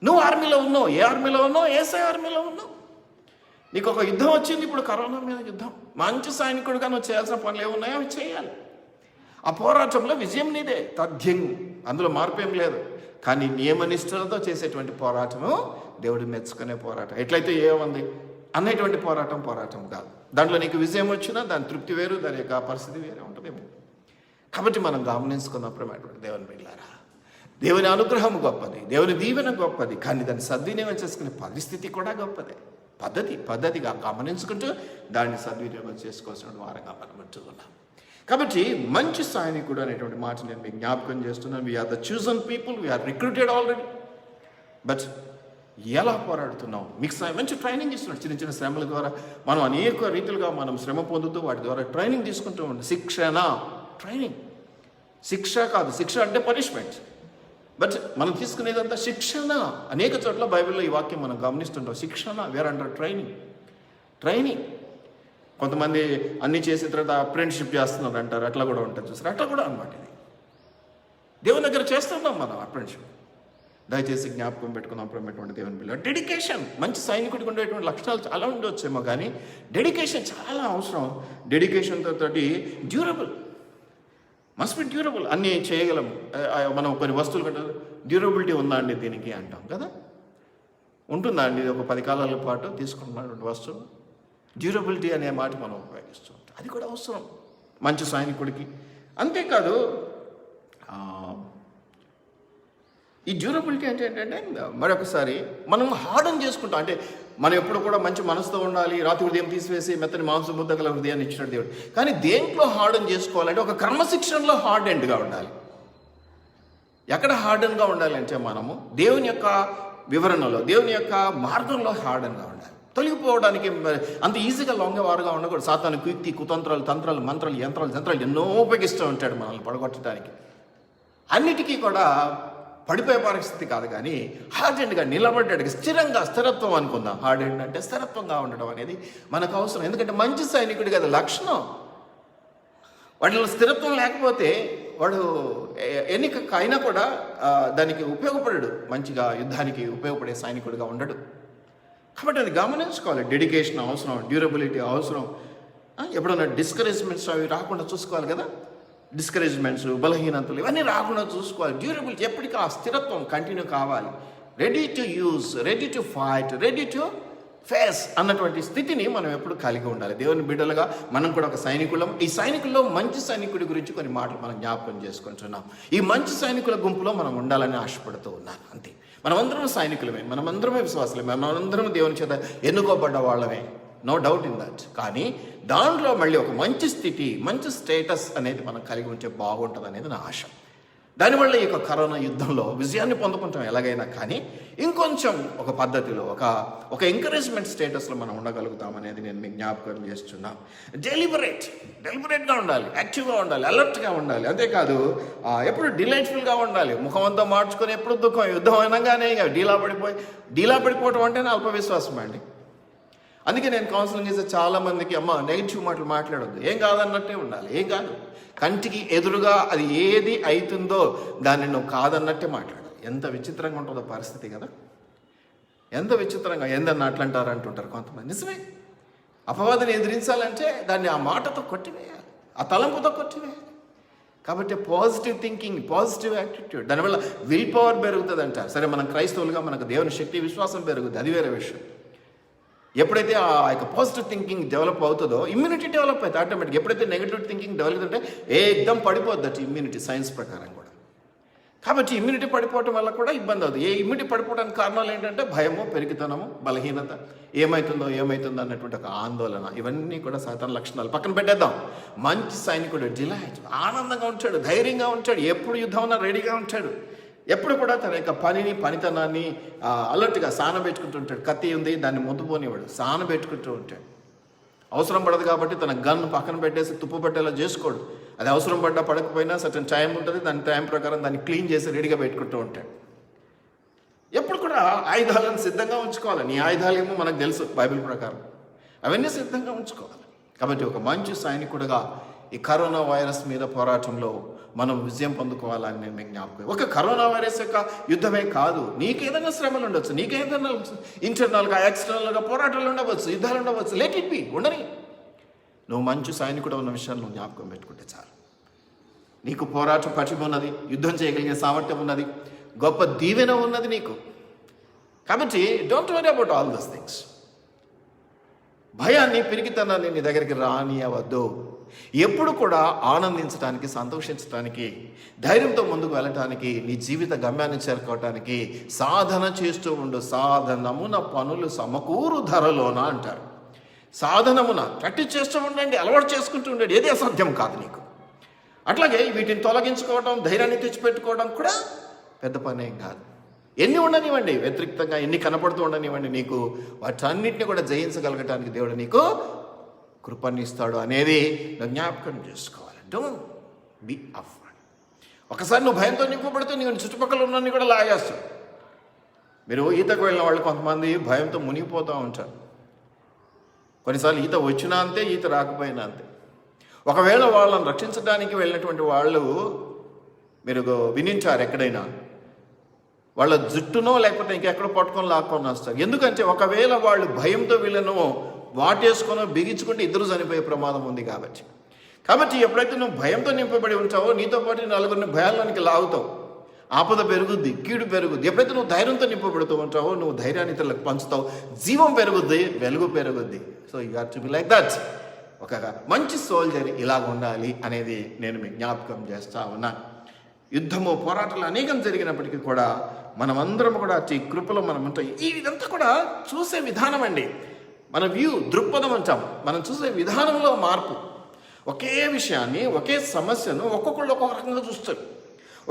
నువ్వు ఆర్మీలో ఉన్నావు, ఏ ఆర్మీలో ఉన్నావు? ఏసఐ ఆర్మీలో ఉన్నావు. నీకు ఒక యుద్ధం వచ్చింది, ఇప్పుడు కరోనా మీద యుద్ధం. మంచి సైనికుడిగా నువ్వు చేయాల్సిన పనులు ఏమున్నాయో అవి చేయాలి. ఆ పోరాటంలో విజయం నీదే, తథ్యం, అందులో మార్పేం లేదు. కానీ నియమనిష్ఠులతో చేసేటువంటి పోరాటము దేవుడు మెచ్చుకునే పోరాటం. ఎట్లయితే ఏముంది అనేటువంటి పోరాటం కాదు. దాంట్లో నీకు విజయం వచ్చినా దాని తృప్తి వేరు, దాని యొక్క పరిస్థితి వేరే ఉంటుందేమో. కాబట్టి మనం గమనించుకున్నప్పుడు దేవుని బిడ్డలారా, దేవుని అనుగ్రహం గొప్పది, దేవుని దీవెన గొప్పది. కానీ దాన్ని సద్వినియోగం చేసుకునే పరిస్థితి కూడా గొప్పదే. పద్ధతిగా గమనించుకుంటూ దాన్ని సద్వినియోగం చేసుకోవాల్సిన వారంగా మనం ఉంటున్నాం. కాబట్టి మంచి సైనికుడు అనేటువంటి మాట నేను మీకు జ్ఞాపకం చేస్తున్నాను. We're the chosen people, we're recruited already. But ఎలా పోరాడుతున్నాం? మీకు మంచి ట్రైనింగ్ ఇస్తున్నాడు. చిన్న చిన్న శ్రమల ద్వారా మనం అనేక రీతిలుగా మనం శ్రమ పొందుతూ వాటి ద్వారా ట్రైనింగ్ తీసుకుంటూ ఉంటాం. శిక్షణ, ట్రైనింగ్. శిక్ష కాదు, శిక్ష అంటే పనిష్మెంట్, బట్ మనం తీసుకునేదంతా శిక్షణ. అనేక చోట్ల బైబిల్లో ఈ వాక్యం మనం గమనిస్తుంటాం. శిక్షణ, వేర్ అండర్ ట్రైనింగ్. కొంతమంది అన్నీ చేసిన తర్వాత అప్రెంటిషిప్ చేస్తున్నారు అంటారు, అట్లా కూడా ఉంటుంది చూసారు. అట్లా కూడా అనమాట ఇది. దేవుని దగ్గర చేస్తున్నాం మనం అప్రెంటిషిప్. దయచేసి జ్ఞాపకం పెట్టుకుందాం ప్రేమటువంటి దేవుని పిల్ల. డెడికేషన్, మంచి సైనికుడికి ఉండేటువంటి లక్షణాలు చాలా ఉండొచ్చేమో, కానీ డెడికేషన్ చాలా అవసరం. డెడికేషన్తో తోటి డ్యూరబుల్, మస్ట్ బి డ్యూరబుల్. అన్నీ చేయగలం. మనం కొన్ని వస్తువులు కంటే డ్యూరబిలిటీ ఉందా అండి దీనికి అంటాం కదా. ఉంటుందా అండి ఒక 10 కాలాల పాటు తీసుకుంటున్నటువంటి వస్తువు? డ్యూరబిలిటీ అనే మాట మనం ఉపయోగిస్తూ ఉంటాం. అది కూడా అవసరం మంచి సైనికుడికి. అంతేకాదు ఈ డ్యూరబిలిటీ అంటే ఏంటంటే, మరొకసారి మనం హార్డన్ చేసుకుంటాం. అంటే మనం ఎప్పుడు కూడా మంచి మనసుతో ఉండాలి. రాత్రి హృదయం తీసివేసి మెత్తని మాంసం ముద్ద గల హృదయాన్ని ఇచ్చినాడు దేవుడు. కానీ దేంట్లో హార్డన్ చేసుకోవాలంటే ఒక క్రమశిక్షణలో హార్డెన్డ్గా ఉండాలి. ఎక్కడ హార్డన్గా ఉండాలంటే మనము దేవుని యొక్క వివరణలో, దేవుని యొక్క మార్గంలో హార్డన్గా ఉండాలి. తొలగిపోవడానికి అంత ఈజీగా లొంగవారుగా ఉండకూడదు. సాతాను కుయుక్తి, కుతంత్రాలు, తంత్రాలు, మంత్రాలు, యంత్రాలు ఎన్నో ఉపయోగిస్తూ ఉంటాడు మనల్ని పడగొట్టడానికి. అన్నిటికీ కూడా పడిపోయే పరిస్థితి కాదు, కానీ హార్డెన్డ్గా నిలబడ్డాడు. స్థిరత్వం అనుకుందాం. హార్డెండ్ అంటే స్థిరత్వంగా ఉండడం అనేది మనకు అవసరం. ఎందుకంటే మంచి సైనికుడి కదా లక్షణం. వాటిలో స్థిరత్వం లేకపోతే వాడు ఎన్నిక అయినా కూడా దానికి ఉపయోగపడడు. మంచిగా యుద్ధానికి ఉపయోగపడే సైనికుడిగా ఉండడు. కాబట్టి అది గమనించుకోవాలి. డెడికేషన్ అవసరం, డ్యూరబిలిటీ అవసరం. ఎప్పుడన్నా డిస్కరేజ్మెంట్స్ అవి రాకుండా చూసుకోవాలి కదా. డిస్కరేజ్మెంట్స్, బలహీనతలు ఇవన్నీ రాకుండా చూసుకోవాలి. డ్యూరబిలిటీ ఎప్పటికీ ఆ స్థిరత్వం కంటిన్యూ కావాలి. Ready to use, ready to fight, ready to face అన్నటువంటి స్థితిని మనం ఎప్పుడు కలిగి ఉండాలి. దేవుని బిడ్డలుగా మనం కూడా ఒక సైనికులం. ఈ సైనికుల్లో మంచి సైనికుడి గురించి కొన్ని మాటలు మనం జ్ఞాపకం చేసుకుంటున్నాం. ఈ మంచి సైనికుల గుంపులో మనం ఉండాలని ఆశపడుతూ ఉన్నాను. అంతే. మనమందరం సైనికులమే, మనమందరమే విశ్వాసులమే, మనమందరం దేవుని చేత ఎన్నుకోబడ్డ వాళ్ళమే. No doubt in that. కానీ దాంట్లో మళ్ళీ ఒక మంచి స్థితి, మంచి స్టేటస్ అనేది మనం కలిగి ఉంటే బాగుంటుంది అనేది నా ఆశ. దానివల్ల ఈ యొక్క కరోనా యుద్ధంలో విజయాన్ని పొందుకుంటాం ఎలాగైనా, కానీ ఇంకొంచెం ఒక పద్ధతిలో ఒక ఎంకరేజ్మెంట్ స్టేటస్లో మనం ఉండగలుగుతాం అనేది నేను మీకు జ్ఞాపకం చేస్తున్నాను. డెలిబరేట్గా ఉండాలి, యాక్టివ్గా ఉండాలి, అలర్ట్గా ఉండాలి. అంతేకాదు ఎప్పుడు డిలైట్ఫుల్గా ఉండాలి. ముఖమంతా మార్చుకొని ఎప్పుడు దుఃఖం, యుద్ధం అనగానే డీలా పడిపోవటం అంటేనే అల్పవిశ్వాసం అండి. అందుకే నేను కౌన్సిలింగ్ చేసే చాలామందికి, అమ్మ నెగిటివ్ మాటలు మాట్లాడొద్దు, ఏం కాదన్నట్టే ఉండాలి. ఏం కాదు, కంటికి ఎదురుగా అది ఏది అవుతుందో దాన్ని నువ్వు కాదన్నట్టే మాట్లాడాలి. ఎంత విచిత్రంగా ఉంటుందో పరిస్థితి కదా. ఎంత విచిత్రంగా, ఏందన్న అట్లంటారు అంటుంటారు కొంతమంది. నిజమే. అపవాదాన్ని ఎదిరించాలంటే దాన్ని ఆ మాటతో కొట్టివేయాలి, ఆ తలంపుతో కొట్టివేయాలి. కాబట్టి పాజిటివ్ థింకింగ్, పాజిటివ్ యాటిట్యూడ్, దానివల్ల విల్ పవర్ పెరుగుతుంది అంటారు. సరే, మనం క్రైస్తవులుగా మనకు దేవుని శక్తి, విశ్వాసం పెరుగుతుంది, అది వేరే విషయం. ఎప్పుడైతే ఆ యొక్క పాజిటివ్ థింకింగ్ డెవలప్ అవుతుందో ఇమ్యూనిటీ డెవలప్ అవుతుంది ఆటోమేటిక్. ఎప్పుడైతే నెగిటివ్ థింకింగ్ డెవలప్ అవుతుంటే ఏకదం పడిపోద్ది అటు ఇమ్యూనిటీ, సైన్స్ ప్రకారం కూడా. కాబట్టి ఇమ్యూనిటీ పడిపోవటం వల్ల కూడా ఇబ్బంది అవుతుంది. ఇమ్యూనిటీ పడిపోవడానికి కారణాలు ఏంటంటే భయము, పెరిగితనము, బలహీనత, ఏమవుతుందో అన్నటువంటి ఒక ఆందోళన. ఇవన్నీ కూడా సాధారణ లక్షణాలు. పక్కన పెట్టేద్దాం. మంచి సైనికుడు డిలైట్, ఆనందంగా ఉంటాడు, ధైర్యంగా ఉంటాడు, ఎప్పుడు యుద్ధం ఉన్నా రెడీగా ఉంటాడు. ఎప్పుడు కూడా తన యొక్క పనితనాన్ని అలర్ట్గా సానబెట్టుకుంటుంటాడు. కత్తి ఉంది, దాన్ని ముద్దుపోనివాడు, సానబెట్టుకుంటూ ఉంటాడు. అవసరం పడదు కాబట్టి తన గన్ పక్కన పెట్టేసి తుప్పు పట్టేలా చేసుకోడు. అది అవసరం పడ్డా పడకపోయినా సర్టన్ టైం ఉంటుంది, దాని టైం ప్రకారం దాన్ని క్లీన్ చేసి రెడీగా పెట్టుకుంటూ ఉంటాడు. ఎప్పుడు కూడా ఆయుధాలను సిద్ధంగా ఉంచుకోవాలి. నీ ఆయుధాలేమో మనకు తెలుసు బైబిల్ ప్రకారం, అవన్నీ సిద్ధంగా ఉంచుకోవాలి. కాబట్టి ఒక మంచి సైనికుడుగా ఈ కరోనా వైరస్ మీద పోరాటంలో మనం విజయం పొందుకోవాలని నేను మీకు జ్ఞాపకం. ఒక కరోనా వైరస్ యొక్క యుద్ధమే కాదు, నీకేదైనా శ్రమలు ఉండొచ్చు, నీకేదైనా ఇంటర్నల్గా, ఎక్స్టర్నల్గా పోరాటాలు ఉండవచ్చు, యుద్ధాలు ఉండవచ్చు. లెట్ ఇట్ బి, ఉండని. నువ్వు మంచి సైనికుడు ఉన్న విషయాన్ని నువ్వు జ్ఞాపకం పెట్టుకుంటే చాలు. నీకు పోరాట పటిమ ఉన్నది, యుద్ధం చేయగలిగే సామర్థ్యం ఉన్నది, గొప్ప దీవెన ఉన్నది నీకు. కాబట్టి don't worry about all those things. భయాన్ని, పిరికితనాన్ని నీ దగ్గరికి రానియవద్దు. ఎప్పుడు కూడా ఆనందించడానికి, సంతోషించడానికి, ధైర్యంతో ముందుకు వెళ్ళటానికి, నీ జీవిత గమ్యాన్ని చేరుకోవటానికి సాధన చేస్తూ ఉండు. సాధనమున పనులు సమకూరు ధరలోన అంటారు. సాధనమున ప్రాక్టీస్ చేస్తూ ఉండండి, అలవాటు చేసుకుంటూ ఉండండి. ఏది అసాధ్యం కాదు నీకు. అట్లాగే వీటిని తొలగించుకోవడం, ధైర్యాన్ని తెచ్చిపెట్టుకోవడం కూడా పెద్ద పని ఏం కాదు. ఎన్ని ఉండనివ్వండి, వ్యతిరేక్తంగా ఎన్ని కనపడుతూ ఉండనివ్వండి, నీకు వాటన్నిటిని కూడా జయించగలగటానికి దేవుడు నీకు కృపనిస్తాడు అనేది నువ్వు జ్ఞాపకం చేసుకోవాలి. Don't be afraid. ఒకసారి నువ్వు భయంతో నింపబడితే నీవు చుట్టుపక్కల ఉన్నన్ని కూడా లాగేస్తావు. మీరు ఈతకు వెళ్ళిన వాళ్ళు కొంతమంది భయంతో మునిగిపోతూ ఉంటారు. కొన్నిసార్లు ఈత వచ్చినా అంతే, ఈత రాకపోయినా అంతే. ఒకవేళ వాళ్ళని రక్షించడానికి వెళ్ళినటువంటి వాళ్ళు మీరు వినించారు ఎక్కడైనా, వాళ్ళ జుట్టునో లేకపోతే ఇంకెక్కడో పట్టుకొని లాక్కొని వస్తారు. ఎందుకంటే ఒకవేళ వాళ్ళు భయంతో వీళ్ళను వాటేసుకొని బిగించుకుంటే ఇద్దరు చనిపోయే ప్రమాదం ఉంది. కాబట్టి ఎప్పుడైతే నువ్వు భయంతో నింపబడి ఉంటావో నీతో పాటు నలుగురిని భయాల్లోనికి లాగుతావు, ఆపద పెరుగుద్ది, కీడు పెరుగుద్ది. ఎప్పుడైతే నువ్వు ధైర్యంతో నింపబడుతూ ఉంటావో నువ్వు ధైర్యాన్ని ఇతరులకు పంచుతావు, జీవం పెరుగుద్ది, వెలుగు పెరుగుద్ది. So you have to be like that. ఒక మంచి సోల్జర్ ఇలాగ ఉండాలి అనేది నేను మీకు జ్ఞాపకం చేస్తా ఉన్నాను. యుద్ధము పోరాటాలు అనేకం జరిగినప్పటికీ కూడా మనమందరం కూడా ఈ కృపలో మనమంతా ఇదంతా కూడా చూసే విధానం అండి. మన దృక్పథం అంటాం. మనం చూసే విధానంలో మార్పు. ఒకే విషయాన్ని, ఒకే సమస్యను ఒక్కొక్కళ్ళు ఒక్కొక్క రకంగా చూస్తారు,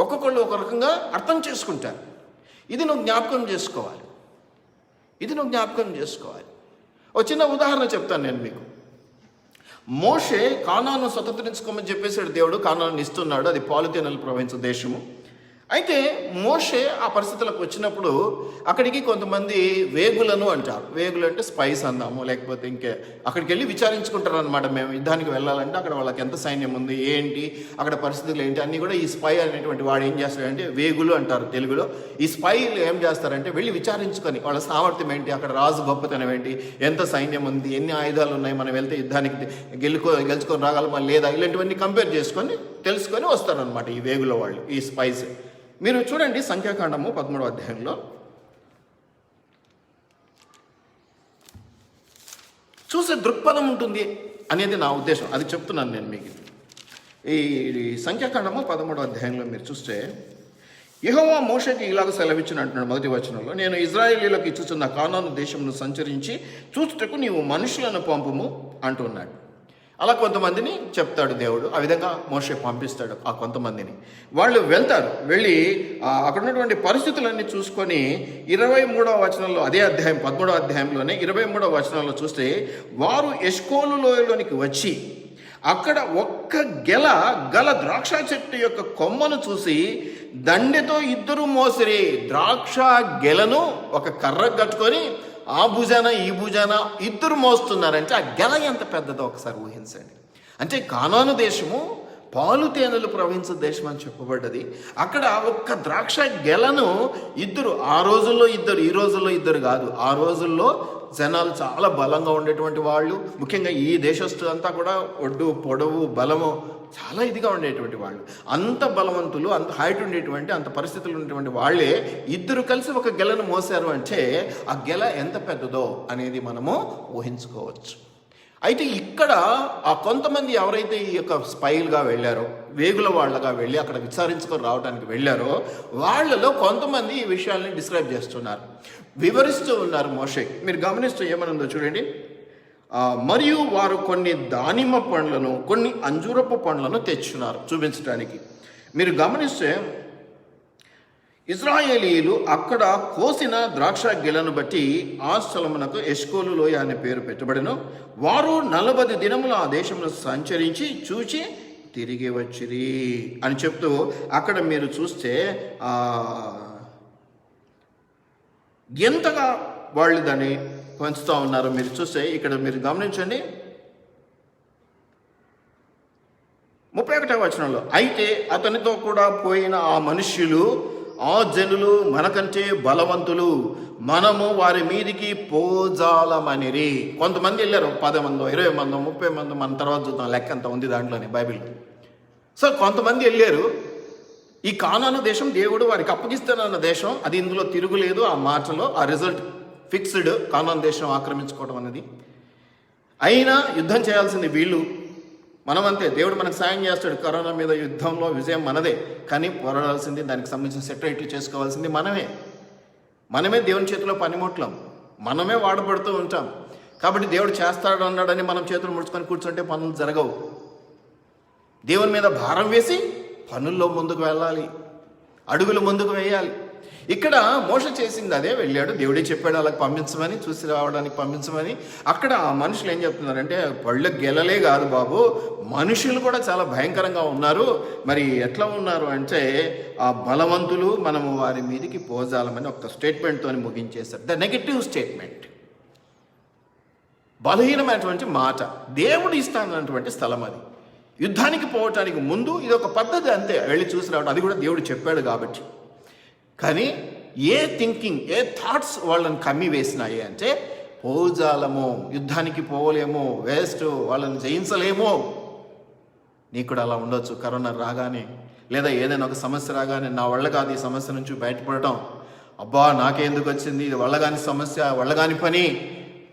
ఒక్కొక్కళ్ళు ఒక రకంగా అర్థం చేసుకుంటారు. ఇది నువ్వు జ్ఞాపకం చేసుకోవాలి. ఒక చిన్న ఉదాహరణ చెప్తాను నేను మీకు. మోషే కానాను స్వతంత్రించుకోమని చెప్పేసాడు దేవుడు. కానాను ఇస్తున్నాడు, అది పాలుతీనలు ప్రవహించే దేశము. అయితే మోషే ఆ పరిస్థితులకు వచ్చినప్పుడు అక్కడికి కొంతమంది వేగులను అంటారు. వేగులు అంటే స్పైస్ అందాము, లేకపోతే ఇంకే అక్కడికి వెళ్ళి విచారించుకుంటారు అనమాట. మేము యుద్ధానికి వెళ్ళాలంటే అక్కడ వాళ్ళకి ఎంత సైన్యం ఉంది, ఏంటి, అక్కడ పరిస్థితులు ఏంటి అన్నీ కూడా ఈ స్పై అనేటువంటి వాడు ఏం చేస్తాడంటే, వేగులు అంటారు తెలుగులో. ఈ స్పైలు ఏం చేస్తారంటే వెళ్ళి విచారించుకొని వాళ్ళ సామర్థ్యం ఏంటి, అక్కడ రాజు గొప్పతనం ఏంటి, ఎంత సైన్యం ఉంది, ఎన్ని ఆయుధాలు ఉన్నాయి, మనం వెళ్తే యుద్ధానికి గెలుచుకొని రాగలమా లేదా, ఇలాంటివన్నీ కంపేర్ చేసుకొని తెలుసుకొని వస్తారనమాట ఈ వేగుల వాళ్ళు, ఈ స్పైస్. మీరు చూడండి సంఖ్యాకాండము 13వ అధ్యాయంలో చూసే దృక్పథం ఉంటుంది అనేది నా ఉద్దేశం. అది చెప్తున్నాను నేను మీకు. ఈ సంఖ్యాకాండము 13వ అధ్యాయంలో మీరు చూస్తే యెహోవా మోషేకి ఇలాగ సెలవిచ్చిన అంటున్నాడు మొదటి వచనంలో, నేను ఇశ్రాయేలీయులకు ఇచ్చుచున్న కానాను దేశమును సంచరించి చూచుటకు నీవు మనుషులను పంపుము అంటున్నాడు. అలా కొంతమందిని చెప్తాడు దేవుడు. ఆ విధంగా మోషే పంపిస్తాడు ఆ కొంతమందిని. వాళ్ళు వెళ్తారు. వెళ్ళి అక్కడ ఉన్నటువంటి పరిస్థితులన్నీ చూసుకొని 23వ వచనంలో, అదే అధ్యాయం 13వ అధ్యాయంలోనే 23వ వచనంలో చూస్తే, వారు ఎష్కోలు లోయలోనికి వచ్చి అక్కడ ఒక్క గల ద్రాక్ష చెట్టు యొక్క కొమ్మను చూసి దండెతో ఇద్దరు మోసిరి. ద్రాక్ష గెలను ఒక కర్ర కట్టుకొని ఆ భుజాన ఈ భుజాన ఇద్దరు మోస్తున్నారంటే ఆ గెల ఎంత పెద్దదో ఒకసారి ఊహించండి. అంటే కానాను దేశము పాలు తేనెలు ప్రవహించే దేశం అని చెప్పబడ్డది. అక్కడ ఒక్క ద్రాక్ష గెలను ఇద్దరు, ఆ రోజుల్లో ఇద్దరు, ఈ రోజుల్లో ఇద్దరు కాదు. ఆ రోజుల్లో జనాలు చాలా బలంగా ఉండేటువంటి వాళ్ళు, ముఖ్యంగా ఈ దేశస్తులంతా కూడా ఒడ్డు పొడవు బలము చాలా ఇదిగా ఉండేటువంటి వాళ్ళు, అంత బలవంతులు, అంత హైట్ ఉండేటువంటి, అంత పరిస్థితులు ఉండేటువంటి వాళ్ళే ఇద్దరు కలిసి ఒక గెలను మోసారు అంటే ఆ గెల ఎంత పెద్దదో అనేది మనము ఊహించుకోవచ్చు. అయితే ఇక్కడ ఆ కొంతమంది ఎవరైతే ఈ యొక్క స్పైల్గా వెళ్ళారో, వేగుల వాళ్ళగా వెళ్ళి అక్కడ విచారించుకొని రావడానికి వెళ్ళారో, వాళ్ళలో కొంతమంది ఈ విషయాల్ని డిస్క్రైబ్ చేస్తున్నారు, వివరిస్తూ ఉన్నారు మోషేకి. మీరు గమనిస్తూ ఏమనుందో చూడండి. మరియు వారు కొన్ని దానిమ్మ పండ్లను, కొన్ని అంజూరపు పండ్లను తెచ్చున్నారు చూపించడానికి. మీరు గమనిస్తే ఇశ్రాయేలీయులు అక్కడ కోసిన ద్రాక్ష గెలను బట్టి ఆ స్థలమునకు ఎష్కోలు లోయ అనే పేరు పెట్టబడెను. వారు 40 దినములు ఆ దేశమును సంచరించి చూచి తిరిగి వచ్చిరి అని చెప్తూ అక్కడ మీరు చూస్తే ఎంతగా వాళ్ళు దాన్ని పంచుతూ ఉన్నారు మీరు చూస్తే. ఇక్కడ మీరు గమనించండి 31వ వచనంలో, అయితే అతనితో కూడా పోయిన ఆ మనుష్యులు, ఆ జనులు మనకంటే బలవంతులు, మనము వారి మీదికి పోజాలమనిరి. కొంతమంది వెళ్ళారు, 10 మందో 20 మందో 30 మందో, మన తర్వాత చూద్దాం, లెక్క అంత ఉంది దాంట్లోనే బైబిల్. సో కొంతమంది వెళ్ళారు. ఈ కానాను దేశం దేవుడు వారికి అప్పగిస్తానన్న దేశం, అది ఇందులో తిరుగులేదు. ఆ మాటలో ఆ రిజల్ట్ ఫిక్స్డ్, కానాను దేశం ఆక్రమించుకోవడం అనేది. అయినా యుద్ధం చేయాల్సింది వీళ్ళు, మనమంతే. దేవుడు మనకు సాయం చేస్తాడు. కరోనా మీద యుద్ధంలో విజయం మనదే, కానీ పోరాడాల్సింది, దానికి సంబంధించిన సెటరేట్లు చేసుకోవాల్సింది మనమే దేవుని చేతిలో పనిముట్లం, మనమే వాడబడుతూ ఉంటాం. కాబట్టి దేవుడు చేస్తాడు అన్నాడని మనం చేతులు ముడుచుకొని కూర్చుంటే పనులు జరగవు. దేవుని మీద భారం వేసి పనుల్లో ముందుకు వెళ్ళాలి, అడుగులు ముందుకు వేయాలి. ఇక్కడ మోషే చేసింది అదే, వెళ్ళాడు, దేవుడే చెప్పాడు అలాగ పంపించమని, చూసి రావడానికి పంపించమని. అక్కడ ఆ మనుషులు ఏం చెప్తున్నారంటే, పళ్ళ గెలలే కాదు బాబు, మనుషులు కూడా చాలా భయంకరంగా ఉన్నారు. మరి ఎట్లా ఉన్నారు అంటే, ఆ బలవంతులు మనము వారి మీదకి పోజాలమని ఒక స్టేట్మెంట్తో ముగించేశారు. ద నెగటివ్ స్టేట్మెంట్, బలహీనమైనటువంటి మాట. దేవుడు ఇస్తానన్నటువంటి స్థలం అది. యుద్ధానికి పోవటానికి ముందు ఇది ఒక పద్ధతి అంతే, వెళ్ళి చూసి రావడం, అది కూడా దేవుడు చెప్పాడు కాబట్టి. కానీ ఏ థింకింగ్, ఏ థాట్స్ వాళ్ళని కమ్మి వేసినాయి అంటే, పోజాలము, యుద్ధానికి పోవలేమో, వేస్ట్, వాళ్ళని జయించలేమో. నీకు కూడా అలా ఉండొచ్చు. కరోనా రాగానే లేదా ఏదైనా ఒక సమస్య రాగానే, నా వల్ల కాదు ఈ సమస్య నుంచి బయటపడటం, అబ్బా నాకెందుకు వచ్చింది, ఇది వల్లగాని సమస్య, వల్లగాని పని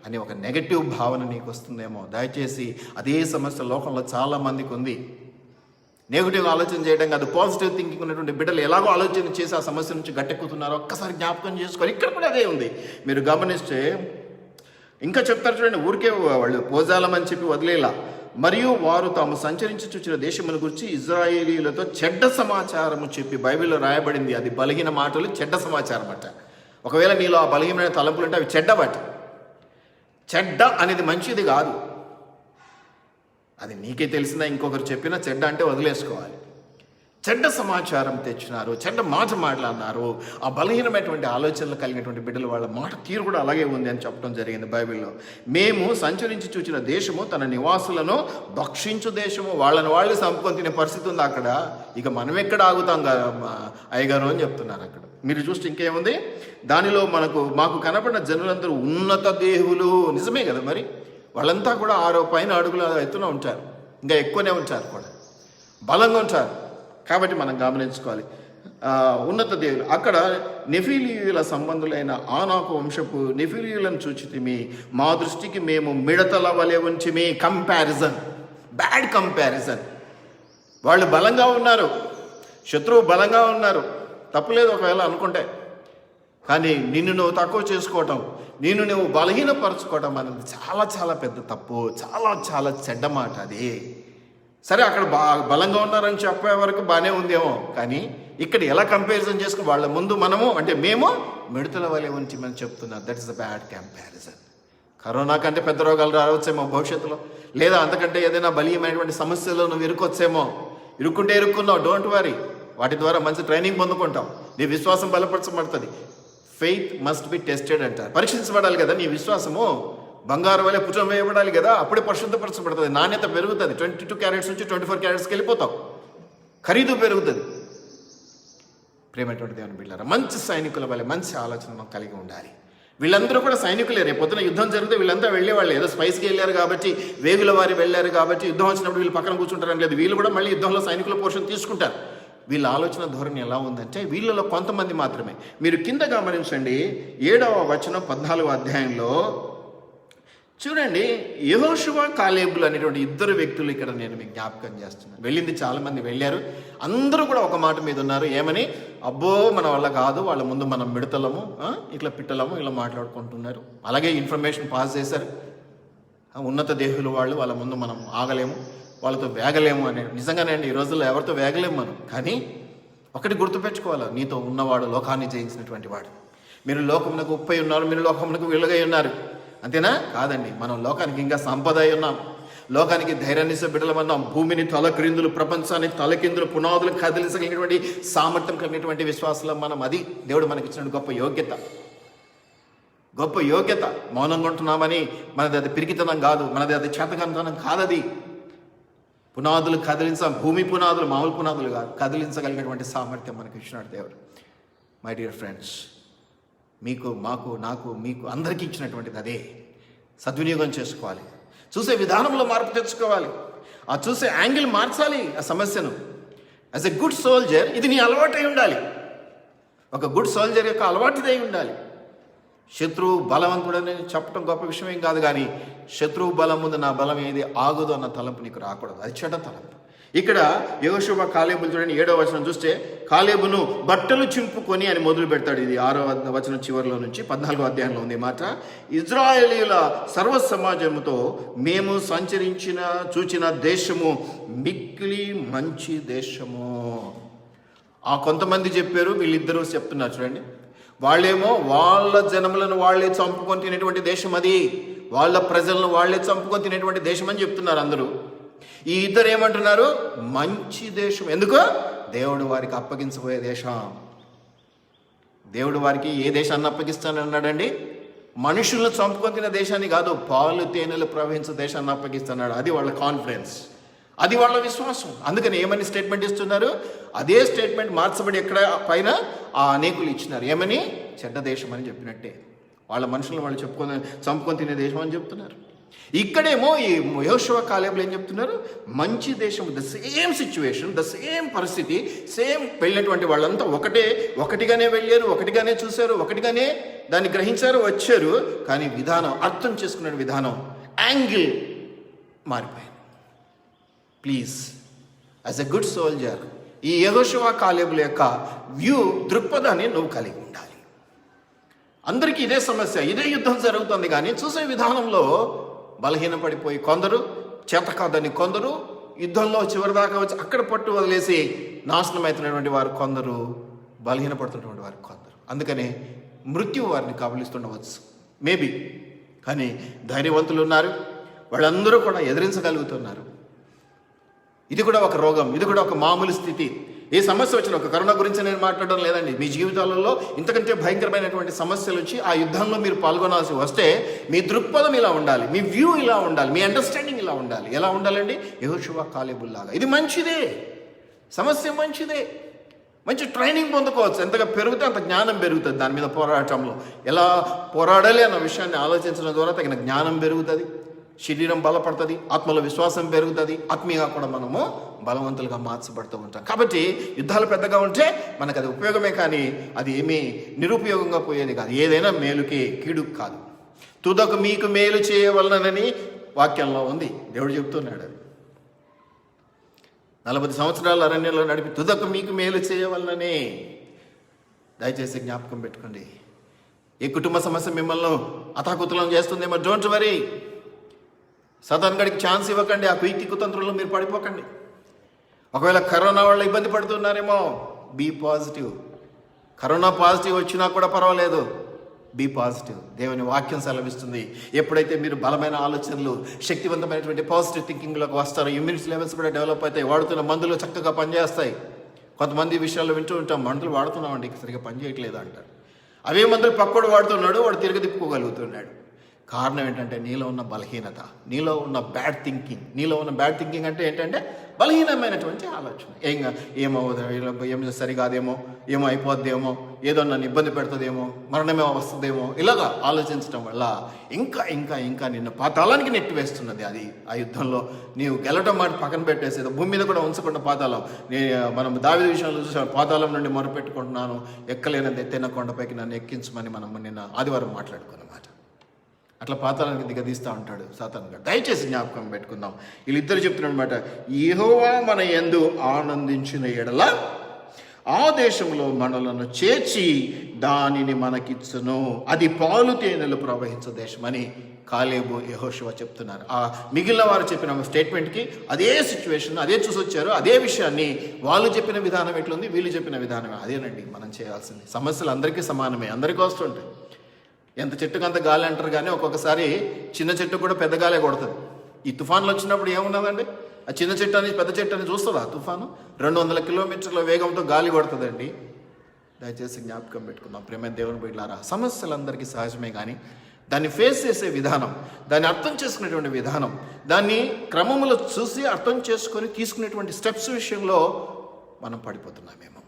అని ఒక నెగటివ్ భావన నీకు వస్తుందేమో. దయచేసి అదే సమస్య లోకంలో చాలా మందికి ఉంది. నెగిటివ్గా ఆలోచన చేయడం కాదు, పాజిటివ్ థింకింగ్ ఉన్నటువంటి బిడ్డలు ఎలాగో ఆలోచన చేసి ఆ సమస్య నుంచి గట్టెక్కుతున్నారో ఒక్కసారి జ్ఞాపకం చేసుకోవాలి. ఇక్కడ కూడా అదే ఉంది. మీరు గమనిస్తే ఇంకా చెప్తారు చూడండి, ఊరికే వాళ్ళు పోజాలమని చెప్పి వదిలేలా. మరియు వారు తాము సంచరించి చూచిన దేశముల గురించి ఇజ్రాయేలీలతో చెడ్డ సమాచారము చెప్పి, బైబిల్లో రాయబడింది. అది బలహీన మాటలు, చెడ్డ సమాచారం అట. ఒకవేళ నీలో ఆ బలహీనమైన తలంపులు అంటే అవి చెడ్డబట. చెడ్డ అనేది మంచిది కాదు. అది నీకే తెలిసిందా, ఇంకొకరు చెప్పినా చెడ్డ అంటే వదిలేసుకోవాలి. చెడ్డ సమాచారం తెచ్చినారు, చెడ్డ మాట మాట్లాడినారు. ఆ బలహీనమైనటువంటి ఆలోచనలు కలిగినటువంటి బిడ్డలు, వాళ్ళ మాట తీరు కూడా అలాగే ఉంది అని చెప్పడం జరిగింది బైబిల్లో. మేము సంచరించి చూచిన దేశము తన నివాసులను భక్షించు దేశము, వాళ్ళని వాళ్ళు సంపుకొని తినే పరిస్థితి ఉంది అక్కడ. ఇక మనం ఎక్కడ ఆగుతాం అయ్యగారు అని చెప్తున్నారు అక్కడ. మీరు చూస్తే ఇంకేముంది, దానిలో మాకు కనపడిన జనులందరూ ఉన్నత దేహులు. నిజమే కదా, మరి వాళ్ళంతా కూడా 6 పైన అడుగుల ఎత్తున ఉంటారు, ఇంకా ఎక్కువనే ఉంటారు కూడా, బలంగా ఉంటారు. కాబట్టి మనం గమనించుకోవాలి, ఉన్నత దేవులు. అక్కడ నెఫీలీయుల సంబంధులైన ఆనాకు వంశపు నెఫీలీయులను చూచితిమి, మా దృష్టికి మేము మిడతల వలె ఉంచిమి. Comparison, bad comparison. వాళ్ళు బలంగా ఉన్నారు, శత్రువు బలంగా ఉన్నారు, తప్పులేదు ఒకవేళ అనుకుంటే. కానీ నిన్ను నువ్వు తక్కువ చేసుకోవటం, నిన్ను నువ్వు బలహీనపరచుకోవటం అనేది చాలా చాలా పెద్ద తప్పు, చాలా చాలా చెడ్డ మాట అది. సరే, అక్కడ బలంగా ఉన్నారని చెప్పే వరకు బాగానే ఉందేమో, కానీ ఇక్కడ ఎలా కంపారిజన్ చేసుకుని వాళ్ళ ముందు మనము అంటే మేము మిడతల వలె ఉంచి మనం చెప్తున్నారు. That is the bad comparison. Corona కంటే పెద్ద రోగాలు రావచ్చేమో భవిష్యత్తులో, లేదా అంతకంటే ఏదైనా బలీయమైనటువంటి సమస్యలో నువ్వు ఇరుక్కొచ్చేమో. ఇరుక్కున్నావు, డోంట్ వరీ. వాటి ద్వారా మంచి ట్రైనింగ్ పొందుకుంటావు, నీ విశ్వాసం బలపరచబడుతుంది. ఫెయిత్ మస్ట్ బి టెస్టెడ్ అంటారు. పరీక్షించబడాలి కదా నీ విశ్వాసము, బంగారు వలె పుటం వేయబడాలి కదా, అప్పుడే పరిశుద్ధపరచబడుతుంది, నాణ్యత పెరుగుతుంది. 22 క్యారెట్స్ నుంచి 24 క్యారెట్స్కి వెళ్ళిపోతావు, ఖరీదు పెరుగుతుంది. ప్రేమటువంటి దేవుని బిడ్డలారా, మంచి సైనికుల వలె మంచి ఆలోచన కలిగి ఉండాలి. వీళ్ళందరూ కూడా సైనికులే. రేపు పొద్దున యుద్ధం జరిగితే వీళ్ళంతా వెళ్ళేవాళ్ళు. ఏదో స్పైస్కి వెళ్ళారు కాబట్టి, వేగుల వారి వెళ్ళారు కాబట్టి యుద్ధం వచ్చినప్పుడు వీళ్ళు పక్కన కూర్చుంటారని లేదు. వీళ్ళు కూడా మళ్ళీ యుద్ధంలో సైనికుల పోర్షన్ తీసుకుంటారు. వీళ్ళ ఆలోచన ధోరణి ఎలా ఉందంటే, వీళ్ళలో కొంతమంది మాత్రమే. మీరు కింద గమనించండి, 7వ వచనం 14వ అధ్యాయంలో చూడండి, యెహోషువ కాలేబులు అనేటువంటి 2 వ్యక్తులు ఇక్కడ నేను మీకు జ్ఞాపకం చేస్తున్నాను. వెళ్ళింది చాలామంది వెళ్ళారు, అందరూ కూడా ఒక మాట మీద ఉన్నారు. ఏమని? అబ్బో మన వల్ల కాదు, వాళ్ళ ముందు మనం మిడతలము, ఇట్లా పిట్టలము, ఇలా మాట్లాడుకుంటున్నారు. అలాగే ఇన్ఫర్మేషన్ పాస్ చేశారు. ఉన్నత దేహులు వాళ్ళ ముందు మనం ఆగలేము, వాళ్ళతో వేగలేము అనే. నిజంగానే అండి, ఈ రోజుల్లో ఎవరితో వేగలేము మనం. కానీ ఒకటి గుర్తుపెట్టుకోవాలి, నీతో ఉన్నవాడు లోకాన్ని జయించినటువంటి వాడు. మీరు లోకమునకు ఉప్పై ఉన్నారు, మీరు లోకమునకు వెలుగై ఉన్నారు, అంతేనా? కాదండి, మనం లోకానికి ఇంకా సంపద అయి ఉన్నాం, లోకానికి ధైర్యాన్ని బిడ్డలమన్నాం. భూమిని తలక్రిందులు, ప్రపంచాన్ని తలకిందులు, పునాదులు కదిలించగలిగినటువంటి సామర్థ్యం కలిగినటువంటి విశ్వాసం మనం. అది దేవుడు మనకి ఇచ్చిన గొప్ప యోగ్యత. మౌనంగా ఉంటున్నామని మనది అది పిరికితనం కాదు, మనది అది చేతకంతనం కాదది. పునాదులు కదిలించాం, భూమి పునాదులు, మామూలు పునాదులు కాదు, కదిలించగలిగినటువంటి సామర్థ్యం మనకి ఇచ్చినాడు దేవుడు. మై డియర్ ఫ్రెండ్స్, మీకు, మాకు, నాకు, మీకు అందరికీ ఇచ్చినటువంటిది అదే. సద్వినియోగం చేసుకోవాలి, చూసే విధానంలో మార్పు తెచ్చుకోవాలి, ఆ చూసే యాంగిల్ మార్చాలి ఆ సమస్యను. యాజ్ ఎ గుడ్ సోల్జర్ ఇది నీ అలవాటై ఉండాలి. ఒక గుడ్ సోల్జర్ యొక్క అలవాటుదై ఉండాలి. శత్రువు బలవంతుడని చెప్పడం గొప్ప విషయం ఏం కాదు, కానీ శత్రువు బలం ముందు నా బలం ఏది ఆగుదు అన్న తలంపు నీకు రాకూడదు. అది చెడ్డ తలంపు. ఇక్కడ యెహోషువ కాలేబులు చూడండి, 7వ వచనం చూస్తే, కాలేబును బట్టలు చింపుకొని అని మొదలు పెడతాడు. ఇది 6వ వచనం చివరిలో నుంచి 14వ అధ్యాయంలో ఉంది మాట. ఇజ్రాయేలీల సర్వ సమాజముతో మేము చూచిన దేశము మిక్కిలి మంచి దేశము. ఆ కొంతమంది చెప్పారు, వీళ్ళిద్దరూ చెప్తున్నారు చూడండి. వాళ్ళేమో వాళ్ళ జనములను వాళ్ళే చంపుకొని తినేటువంటి దేశం అది, వాళ్ళ ప్రజలను వాళ్ళే చంపుకొని తినేటువంటి దేశం అని చెప్తున్నారు అందరూ. ఈ ఇద్దరు ఏమంటున్నారు? మంచి దేశం. ఎందుకు? దేవుడు వారికి అప్పగించబోయే దేశం. దేవుడు వారికి ఏ దేశాన్ని అప్పగిస్తానన్నాడండి? మనుషులను చంపుకొని తినే దేశాన్ని కాదు, పాలు తేనెలు ప్రవహించే దేశాన్ని అప్పగిస్తున్నాడు. అది వాళ్ళ కాన్ఫిడెన్స్, అది వాళ్ళ విశ్వాసం. అందుకని ఏమని స్టేట్మెంట్ ఇస్తున్నారు? అదే స్టేట్మెంట్ మార్చబడి ఎక్కడ పైన ఆ అనేకులు ఇచ్చినారు. ఏమని? చెడ్డ దేశం అని చెప్పినట్టే. వాళ్ళ మనుషులను వాళ్ళు చంపుకొని తినే దేశం అని చెప్తున్నారు. ఇక్కడేమో ఈ యెహోషువ కాలేబులు ఏం చెప్తున్నారు? మంచి దేశం. The same situation, the same పరిస్థితి, సేమ్ వెళ్ళినటువంటి వాళ్ళంతా ఒకటిగానే వెళ్ళారు, ఒకటిగానే చూశారు, ఒకటిగానే దాన్ని గ్రహించారు, వచ్చారు. కానీ విధానం, అర్థం చేసుకునే విధానం, యాంగిల్ మారిపోయింది. Please, as a good soldier, ఈ యెహోషువ కాలేబుల యొక్క దృక్పథాన్ని నువ్వు కలిగి ఉండాలి. అందరికీ ఇదే సమస్య, ఇదే యుద్ధం జరుగుతుంది. కానీ చూసే విధానంలో బలహీనపడిపోయి కొందరు, చేత కాదని కొందరు, యుద్ధంలో చివరిదాకా వచ్చి అక్కడ పట్టు వదిలేసి నాశనం అవుతున్నటువంటి వారు కొందరు, బలహీనపడుతున్నటువంటి వారు కొందరు. అందుకనే మృత్యువు వారిని కబలిస్తుండవచ్చు మేబీ. కానీ ధైర్యవంతులు ఉన్నారు, వాళ్ళందరూ కూడా ఎదిరించగలుగుతున్నారు. ఇది కూడా ఒక రోగం, ఇది కూడా ఒక మామూలు స్థితి. ఏ సమస్య వచ్చిన, ఒక కరోనా గురించి నేను మాట్లాడడం లేదండి. మీ జీవితాలలో ఇంతకంటే భయంకరమైనటువంటి సమస్యలు వచ్చి ఆ యుద్ధంలో మీరు పాల్గొనాల్సి వస్తే మీ దృక్పథం ఇలా ఉండాలి, మీ వ్యూ ఇలా ఉండాలి, మీ అండర్స్టాండింగ్ ఇలా ఉండాలి. ఎలా ఉండాలండి? యెహోషువ కాలేబుల్లాగా. ఇది మంచిదే, సమస్య మంచిదే, మంచి ట్రైనింగ్ పొందుకోవచ్చు. ఎంతగా పెరిగితే అంత జ్ఞానం పెరుగుతుంది. దాని మీద పోరాటంలో ఎలా పోరాడాలి అన్న విషయాన్ని ఆలోచించడం ద్వారా తగిన జ్ఞానం పెరుగుతుంది, శరీరం బలపడుతుంది, ఆత్మలో విశ్వాసం పెరుగుతుంది, ఆత్మీయంగా కూడా మనము బలవంతులుగా మార్చబడుతూ ఉంటాం. కాబట్టి యుద్ధాలు పెద్దగా ఉంటే మనకు అది ఉపయోగమే, కానీ అది ఏమీ నిరుపయోగంగా పోయేది కాదు. ఏదైనా మేలుకే, కీడుకు కాదు. తుదకు మీకు మేలు చేయవలనని వాక్యంలో ఉంది, దేవుడు చెప్తున్నాడు. అది 40 సంవత్సరాల అరణ్యంలో నడిపి తుదకు మీకు మేలు చేయవలననే. దయచేసి జ్ఞాపకం పెట్టుకోండి. ఏ కుటుంబ సమస్య మిమ్మల్ని అతాకుతలం చేస్తుందేమో, డోంట్ వరీ. సతాన్ గడికి ఛాన్స్ ఇవ్వకండి. ఆ కుయుక్తి కుతంత్రంలో మీరు పడిపోకండి. ఒకవేళ కరోనా వల్ల ఇబ్బంది పడుతున్నారేమో, బీ పాజిటివ్. కరోనా పాజిటివ్ వచ్చినా కూడా పర్వాలేదు, బీ పాజిటివ్. దేవుని వాక్యం సెలవిస్తుంది, ఎప్పుడైతే మీరు బలమైన ఆలోచనలు, శక్తివంతమైనటువంటి పాజిటివ్ థింకింగ్లోకి వస్తారో, ఇమ్యూనిటీ లెవెల్స్ కూడా డెవలప్ అవుతాయి. వాడుతున్న మందులు చక్కగా పనిచేస్తాయి. కొంతమంది విషయాల్లో వింటూ ఉంటాం, మందులు వాడుతున్నామండి సరిగ్గా పనిచేయట్లేదు అంటారు. అవే మందులు పక్కోడు వాడుతున్నాడు, వాడు తిరిగి తిప్పుకోగలుగుతున్నాడు. కారణం ఏంటంటే నీలో ఉన్న బలహీనత, నీలో ఉన్న బ్యాడ్ థింకింగ్. నీలో ఉన్న బ్యాడ్ థింకింగ్ అంటే ఏంటంటే బలహీనమైనటువంటి ఆలోచన. ఏమో సరికాదేమో, ఏమో అయిపోద్దేమో, ఏదో నన్ను ఇబ్బంది పెడుతుందేమో, మరణమే వస్తుందేమో, ఇలాగా ఆలోచించడం వల్ల ఇంకా ఇంకా ఇంకా నిన్ను పాతాళానికి నెట్టివేస్తున్నది. అది ఆ యుద్ధంలో నీవు గెలవడం మాట పక్కన పెట్టేసేది, భూమి మీద కూడా ఉంచకుండా పాతాళం. మనం దావీదు విషయంలో చూసాం, పాతాళం నుండి మొరపెట్టుకుంటున్నాను, ఎక్కలేనది ఎత్తైన కొండపైకి నన్ను ఎక్కించమని మనం నిన్న ఆదివారం మాట్లాడుకున్నమాట. అట్లా పాతాళానికి దిగదీస్తూ ఉంటాడు సాతాను గారు. దయచేసి జ్ఞాపకం పెట్టుకుందాం. వీళ్ళిద్దరు చెప్తున్నారు అనమాట, యెహోవా మన యందు ఆనందించిన ఎడల ఆ దేశంలో మనలను చేర్చి దానిని మనకిచ్చును, అది పాలు తేనెలు ప్రవహించే దేశం అని కాలేబు, యెహోషువ చెప్తున్నారు. ఆ మిగిలిన వారు చెప్పిన స్టేట్మెంట్కి అదే సిచ్యువేషన్, అదే చూసి వచ్చారు. అదే విషయాన్ని వాళ్ళు చెప్పిన విధానం ఎట్లుంది, వీళ్ళు చెప్పిన విధానమే అదేనండి మనం చేయాల్సింది. సమస్యలు అందరికీ సమానమే, అందరికీ వస్తుంటాయి. ఎంత చెట్టుకు అంత గాలి అంటారు, కానీ ఒక్కొక్కసారి చిన్న చెట్టు కూడా పెద్ద గాలే కొడుతుంది. ఈ తుఫాన్లు వచ్చినప్పుడు ఏమున్నదండి, ఆ చిన్న చెట్టు అని పెద్ద చెట్టు అని చూస్తుందా? తుఫాను 200 కిలోమీటర్ల వేగంతో గాలి కొడుతుందండి. దయచేసి జ్ఞాపకం పెట్టుకుందాం ప్రేమ దేవుని బిడ్డలారా. సమస్యలు అందరికీ సహజమే, కానీ దాన్ని ఫేస్ చేసే విధానం, దాన్ని అర్థం చేసుకునేటువంటి విధానం, దాన్ని క్రమంలో చూసి అర్థం చేసుకొని తీసుకునేటువంటి స్టెప్స్ విషయంలో మనం పడిపోతున్నామేమో.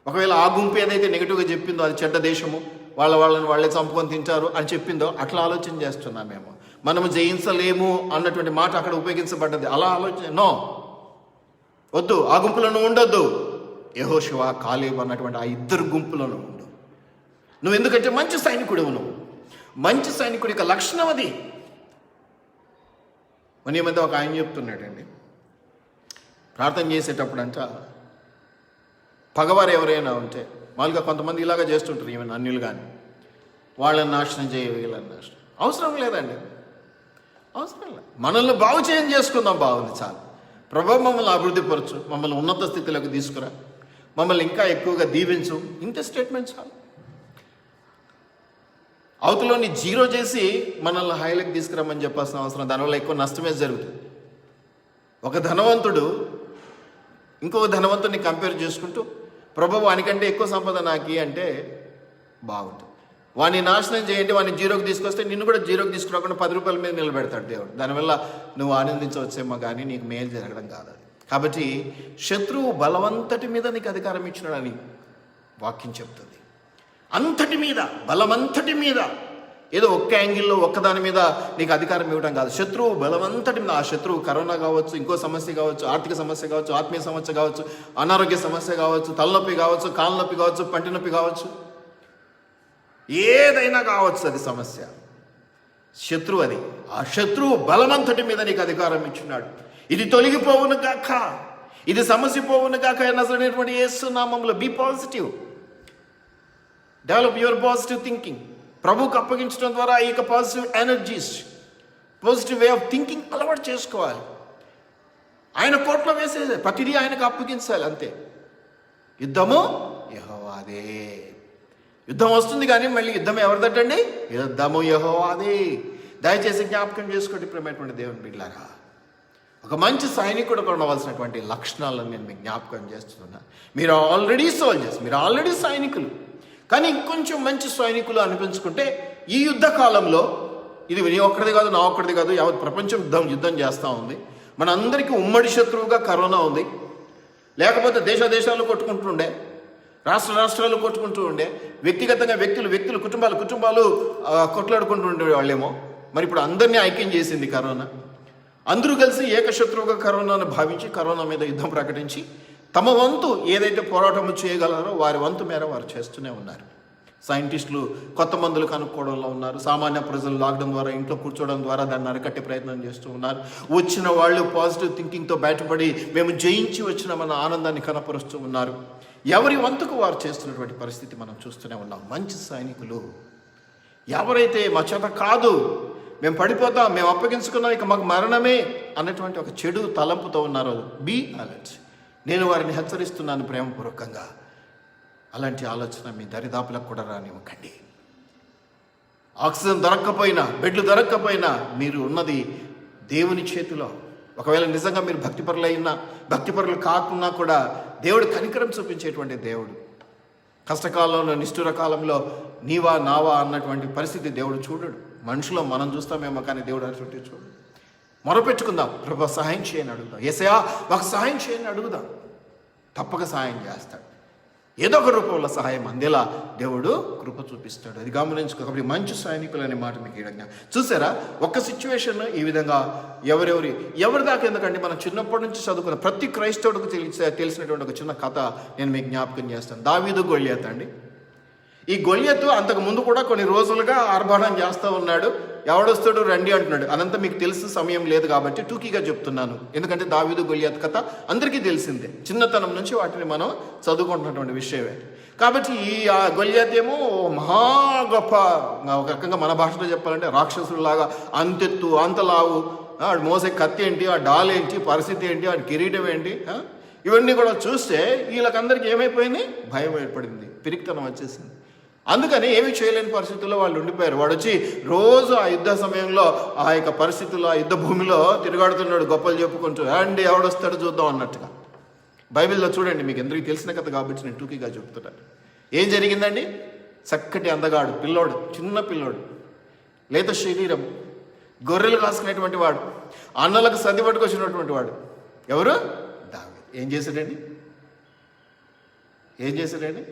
ఒకవేళ ఆ గుంపు ఏదైతే నెగిటివ్గా చెప్పిందో అది చెడ్డ దేశము, వాళ్ళని వాళ్ళే చంపుకొని తింటారు అని చెప్పిందో అట్లా ఆలోచన చేస్తున్నామేమో. మనము జయించలేము అన్నటువంటి మాట అక్కడ ఉపయోగించబడ్డది. అలా ఆలోచన నో, వద్దు, ఆ గుంపులను ఉండొద్దు. యెహోషువ, కాలేబు అన్నటువంటి ఆ ఇద్దరు గుంపులను ఉండు. నువ్వు ఎందుకంటే మంచి సైనికుడు, నువ్వు మంచి సైనికుడి యొక్క లక్షణం అది. మన మధ్య ఒక ఆయన చెప్తున్నాడండి, ప్రార్థన చేసేటప్పుడు అంట పగవారు ఎవరైనా ఉంటే, మామూలుగా కొంతమంది ఇలాగా చేస్తుంటారు, ఈవెన్ అన్యులు కానీ, వాళ్ళని నాశనం చేయ, వీళ్ళని నాశనం. అవసరం లేదండి, అవసరం లేదు. మనల్ని బాగు చేసుకుందాం, బాగుంది చాలు. ప్రభు మమ్మల్ని అభివృద్ధిపరచు, మమ్మల్ని ఉన్నత స్థితిలోకి తీసుకురా, మమ్మల్ని ఇంకా ఎక్కువగా దీవించు, ఇంత స్టేట్మెంట్ చాలు. అవతలని జీరో చేసి మనల్ని హైలైట్ తీసుకురమ్మని చెప్పాల్సిన అవసరం, దానివల్ల ఎక్కువ నష్టమే జరుగుతుంది. ఒక ధనవంతుడు ఇంకొక ధనవంతుడిని కంపేర్ చేసుకుంటూ ప్రభు వానికంటే ఎక్కువ సంపద నాకి అంటే బాగుంటుంది. వాడిని నాశనం చేయండి, వాడిని జీరోకి తీసుకొస్తే నిన్ను కూడా జీరోకి తీసుకురాకుండా 10 రూపాయల మీద నిలబెడతాడు దేవుడు. దానివల్ల నువ్వు ఆనందించవచ్చేమో కానీ నీకు మేలు జరగడం కాదు అది. కాబట్టి శత్రువు బలవంతటి మీద నీకు అధికారం ఇచ్చినాడని వాక్యం చెప్తుంది. అంతటి మీద, బలమంతటి మీద, ఏదో ఒక్క యాంగిల్లో ఒక్కదాని మీద నీకు అధికారం ఇవ్వడం కాదు. శత్రువు బలమంతటి మీద, ఆ శత్రువు కరోనా కావచ్చు, ఇంకో సమస్య కావచ్చు, ఆర్థిక సమస్య కావచ్చు, ఆత్మీయ సమస్య కావచ్చు, అనారోగ్య సమస్య కావచ్చు, తలనొప్పి కావచ్చు, కాళ్ళ నొప్పి కావచ్చు, పంటి నొప్పి కావచ్చు, ఏదైనా కావచ్చు అది సమస్య. శత్రువు అది. ఆ శత్రువు బలమంతటి మీద నీకు అధికారం ఇచ్చున్నాడు. ఇది తొలగిపోవును గాక, ఇది సమస్య పోవును గాక నజరేయుడైనటువంటి యేసు నామములో. Be positive, develop your positive thinking. ప్రభువుకు అప్పగించడం ద్వారా ఈ యొక్క positive energies, positive way of thinking అలవాటు చేసుకోవాలి. ఆయన కోట్లో వేసేది ప్రతిదీ ఆయనకు అప్పగించాలి, అంతే. యుద్ధము యెహోవాదే. యుద్ధం వస్తుంది కానీ మళ్ళీ యుద్ధం ఎవరిదటండి? యుద్ధము యెహోవాదే. దయచేసి జ్ఞాపకం చేసుకోండి ప్రియమైనటువంటి దేవుని బిడ్డలారా. ఒక మంచి సైనికుడు ఉండవలసినటువంటి లక్షణాలను నేను మీకు జ్ఞాపకం చేస్తున్నా. మీరు ఆల్రెడీ సోల్జర్స్, మీరు ఆల్రెడీ సైనికులు. కానీ ఇంకొంచెం మంచి సైనికులు అనిపించుకుంటే ఈ యుద్ధ కాలంలో, ఇది నీ ఒక్కడిది కాదు, నా ఒక్కడిది కాదు, యావత్ ప్రపంచం యుద్ధం చేస్తూ ఉంది. మన అందరికీ ఉమ్మడి శత్రువుగా కరోనా ఉంది. లేకపోతే దేశాలు కొట్టుకుంటుండే, రాష్ట్రాలు కొట్టుకుంటూ ఉండే, వ్యక్తిగతంగా వ్యక్తులు కుటుంబాలు కొట్లాడుకుంటూ ఉండే వాళ్ళేమో. మరి ఇప్పుడు అందరినీ ఐక్యం చేసింది కరోనా. అందరూ కలిసి ఏకశత్రువుగా కరోనాను భావించి కరోనా మీద యుద్ధం ప్రకటించి తమ వంతు ఏదైతే పోరాటం చేయగలరో వారి వంతు మేర వారు చేస్తూనే ఉన్నారు. సైంటిస్టులు కొత్త మందులు కనుక్కోవడంలో ఉన్నారు. సామాన్య ప్రజలు లాక్డౌన్ ద్వారా ఇంట్లో కూర్చోవడం ద్వారా దాన్ని అరికట్టే ప్రయత్నం చేస్తూ ఉన్నారు. వచ్చిన వాళ్ళు పాజిటివ్ థింకింగ్తో బయటపడి మేము జయించి వచ్చినామన్న ఆనందాన్ని కనపరుస్తూ ఉన్నారు. ఎవరి వంతుకు వారు చేస్తున్నటువంటి పరిస్థితి మనం చూస్తూనే ఉన్నాం. మంచి సైనికులు ఎవరైతే మా చేత కాదు, మేము పడిపోతాం, మేము అప్పగించుకున్నాం, ఇక మాకు మరణమే అన్నటువంటి ఒక చెడు తలంపుతో ఉన్నారో, బీ అలర్ట్. నేను వారిని హెచ్చరిస్తున్నాను ప్రేమపూర్వకంగా. అలాంటి ఆలోచన మీ దరిదాపులకు కూడా రానివ్వకండి. ఆక్సిజన్ దొరక్కపోయినా, బెడ్లు దొరక్కపోయినా మీరు ఉన్నది దేవుని చేతిలో. ఒకవేళ నిజంగా మీరు భక్తిపరులు కాకున్నా కూడా దేవుడు కనికరం చూపించేటువంటి దేవుడు. కష్టకాలంలో, నిష్ఠుర కాలంలో నీవా నావా అన్నటువంటి పరిస్థితి దేవుడు చూడడు. మనుషులో మనం చూస్తామేమో కానీ దేవుడు అటువంటి చూడు. మొరపెట్టుకుందాం, ప్రభు సహాయం చేయని అడుగుదాం. యేసయ్యా మాకు సహాయం చేయని అడుగుదాం. తప్పక సహాయం చేస్తాడు. ఏదో ఒక రూపంలో సహాయం అందేలా దేవుడు కృప చూపిస్తాడు. అది గమనించుకో. కాబట్టి మంచి సైనికులు అనే మాట మీకు ఇడగా చూసారా? ఒక్క సిచ్యువేషన్ ఈ విధంగా ఎవరి దాకా, ఎందుకంటే మనం చిన్నప్పటి నుంచి చదువుకున్న ప్రతి క్రైస్తవుడికి తెలిసినటువంటి ఒక చిన్న కథ నేను మీకు జ్ఞాపకం చేస్తాను. దావీదు గొల్యాత్ అండి. ఈ గొల్యాతు అంతకు ముందు కూడా కొన్ని రోజులుగా ఆర్భాటం చేస్తూ ఉన్నాడు. ఎవడొస్తాడు రండి అంటున్నాడు. అదంతా మీకు తెలుసు, సమయం లేదు కాబట్టి టూకీగా చెప్తున్నాను. ఎందుకంటే దావీదు గొల్యాత్ కథ అందరికీ తెలిసిందే, చిన్నతనం నుంచి వాటిని మనం చదువుకుంటున్నటువంటి విషయమే. కాబట్టి ఈ గొల్యాత్ ఏమో మహా గొప్ప, ఒక రకంగా మన భాషలో చెప్పాలంటే రాక్షసులాగా, అంతెత్తు అంతలావు, వాడు మోసే కత్తి ఏంటి, ఆ డాల్ ఏంటి, పరిస్థితి ఏంటి, వాడి కిరీటం ఏంటి, ఇవన్నీ కూడా చూస్తే వీళ్ళకందరికీ ఏమైపోయింది? భయం ఏర్పడింది, పిరికితనం వచ్చేసింది. అందుకని ఏమీ చేయలేని పరిస్థితుల్లో వాళ్ళు ఉండిపోయారు. వాడు వచ్చి రోజు ఆ యుద్ధ సమయంలో ఆ యొక్క పరిస్థితుల్లో, ఆ యుద్ధ భూమిలో తిరుగాడుతున్నాడు, గొప్పలు చెప్పుకుంటూ. అండి ఎవడొస్తాడో చూద్దాం అన్నట్టుగా. బైబిల్లో చూడండి, మీకు ఎందుకు తెలిసిన కథ కాబట్టి నేను టూకీగా చెప్తున్నాను. ఏం జరిగిందండి? చక్కటి అందగాడు పిల్లోడు, చిన్న పిల్లోడు, లేత శరీరం, గొర్రెలు కాసుకునేటువంటి వాడు, అన్నలకు సర్ది పట్టుకొచ్చినటువంటి వాడు. ఎవరు? దావీదు. ఏం చేశాడండి?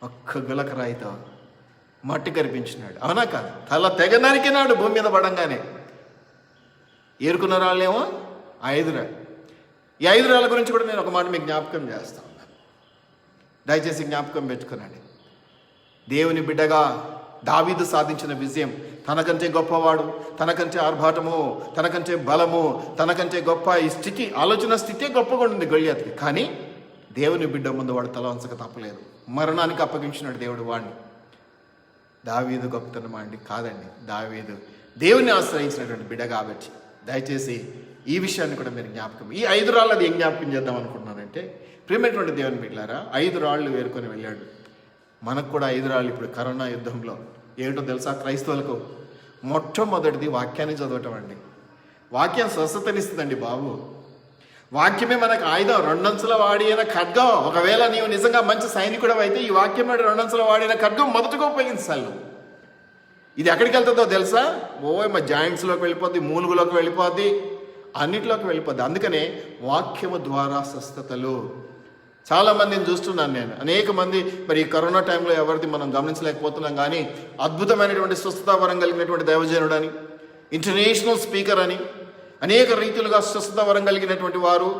ఒక్క గులక రాయితో మట్టి కరిపించినాడు. అవునా కాదు? తల తెగ నరికినాడు భూమి మీద పడంగానే. ఏరుకున్న రాళ్ళేమో 5 రాళ్ళు. ఈ 5 రాళ్ళ గురించి కూడా నేను ఒక మాట మీకు జ్ఞాపకం చేస్తా ఉన్నాను. దయచేసి జ్ఞాపకం పెట్టుకునండి. దేవుని బిడ్డగా దావీదు సాధించిన విజయం, తనకంటే గొప్పవాడు, తనకంటే ఆర్భాటము, తనకంటే బలము, తనకంటే గొప్ప ఈ స్థితి, ఆలోచన స్థితే గొప్పగా ఉండింది గొల్యాతుకి. కానీ దేవుని బిడ్డ ముందు వాడు తల వంచక తప్పలేదు. మరణానికి అప్పగించినాడు దేవుడు వాడిని. దావీదు గొప్పతనమా అండి? కాదండి. దావీదు దేవుని ఆశ్రయించినటువంటి బిడ్డ కాబట్టి దయచేసి ఈ విషయాన్ని కూడా మీరు జ్ఞాపకం. ఈ 5 రాళ్ళది ఏం జ్ఞాపకం చేద్దాం అనుకుంటున్నానంటే, ప్రియమైనటువంటి దేవుని బిడ్డలారా, 5 రాళ్ళు వేరుకొని వెళ్ళాడు. మనకు కూడా 5 రాళ్ళు ఇప్పుడు కరోనా యుద్ధంలో ఏంటో తెలుసా? క్రైస్తవులకు మొట్టమొదటిది వాక్యాన్ని చదవటం అండి. వాక్యం స్వస్థతనిస్తుందండి బాబు. వాక్యమే మనకు ఆయుధం. 2 అంచుల వాడిన ఖడ్గం. ఒకవేళ నీవు నిజంగా మంచి సైనికుడు అయితే ఈ వాక్యం 2 అంచుల వాడిన ఖడ్గం మొదటగా ఉపయోగించాలి. ఇది ఎక్కడికి వెళ్తుందో తెలుసా? మా జాయింట్స్లోకి వెళ్ళిపోద్ది, మూలుగులోకి వెళ్ళిపోద్ది, అన్నిటిలోకి వెళ్ళిపోద్ది. అందుకనే వాక్యము ద్వారా స్వస్థతలు. చాలామందిని చూస్తున్నాను నేను. అనేక మంది మరి ఈ కరోనా టైంలో ఎవరిది మనం గమనించలేకపోతున్నాం, కానీ అద్భుతమైనటువంటి స్వస్థత వరం కలిగినటువంటి దైవజనుడు అని, ఇంటర్నేషనల్ స్పీకర్ అని, అనేక రీతులుగా స్వస్థత వరం కలిగినటువంటి వారు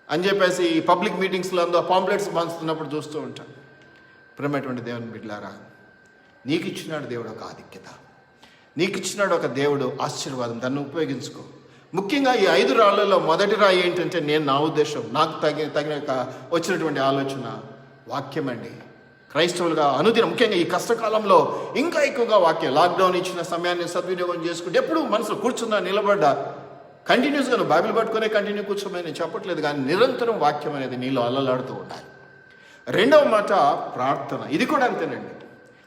అని చెప్పేసి ఈ పబ్లిక్ మీటింగ్స్లో అందరూ పాంప్లెట్స్ పంచుతున్నప్పుడు చూస్తూ ఉంటాం. ప్రేమటువంటి దేవుని బిడ్డలారా, నీకు ఇచ్చినాడు దేవుడు ఒక ఆధిక్యత, నీకు ఇచ్చినాడు ఒక దేవుడు ఆశీర్వాదం. దాన్ని ఉపయోగించుకో. ముఖ్యంగా ఈ 5 రాళ్లలో మొదటి రాయి ఏంటంటే, నా ఉద్దేశం, నాకు తగిన వచ్చినటువంటి ఆలోచన వాక్యం అండి. క్రైస్తవులుగా అనుదినం, ముఖ్యంగా ఈ కష్టకాలంలో ఇంకా ఎక్కువగా వాక్యం. లాక్డౌన్ ఇచ్చిన సమయాన్ని సద్వినియోగం చేసుకుంటే ఎప్పుడు మనసులో కూర్చున్నా, నిలబడ్డా, కంటిన్యూస్గా నువ్వు బైబిల్ పట్టుకునే కంటిన్యూ కూర్చోమని నేను చెప్పట్లేదు, కానీ నిరంతరం వాక్యం అనేది నీలో అల్లలాడుతూ ఉండాలి. రెండవ మాట ప్రార్థన. ఇది కూడా అంతేనండి.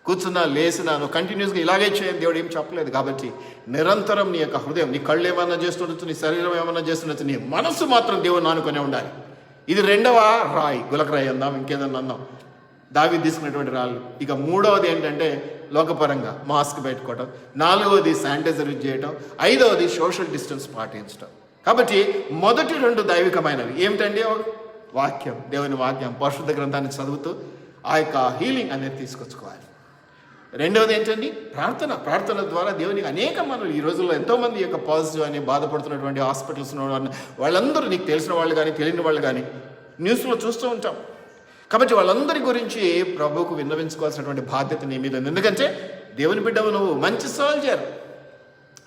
కూర్చున్నా, లేసినా నువ్వు కంటిన్యూస్గా ఇలాగే చేయని దేవుడు ఏం చెప్పలేదు. కాబట్టి నిరంతరం నీ యొక్క హృదయం, నీ కళ్ళు ఏమన్నా చేస్తుండొచ్చు, నీ శరీరం ఏమన్నా చేస్తుండొచ్చు, నీ మనసు మాత్రం దేవుని ఆనుకునే ఉండాలి. ఇది రెండవ రాయి. గులకరాయి అందాం, ఇంకేదన్నా అందాం, దావీదు తీసుకున్నటువంటి రాళ్ళు. ఇక మూడవది ఏంటంటే లోకపరంగా మాస్క్ పెట్టుకోవటం, 4వది శానిటైజర్ యూజ్ చేయటం, 5వది సోషల్ డిస్టెన్స్ పాటించడం. కాబట్టి మొదటి 2 దైవికమైనవి ఏమిటండి? వాక్యం, దేవుని వాక్యం, పరిశుద్ధ గ్రంథాన్ని చదువుతూ ఆ యొక్క హీలింగ్ అనేది తీసుకొచ్చుకోవాలి. రెండవది ఏంటండి? ప్రార్థన. ప్రార్థన ద్వారా దేవునికి అనేక మనలు ఈ రోజుల్లో ఎంతోమంది యొక్క పాజిటివ్ అని బాధపడుతున్నటువంటి హాస్పిటల్స్ ఉన్న వాళ్ళందరూ, నీకు తెలిసిన వాళ్ళు కానీ తెలియని వాళ్ళు కానీ న్యూస్లో చూస్తూ ఉంటాం. కాబట్టి వాళ్ళందరి గురించి ప్రభువుకు విన్నవించుకోవాల్సినటువంటి బాధ్యత నీ మీద ఉంది. ఎందుకంటే దేవుని బిడ్డవు, నువ్వు మంచి సోల్జర్.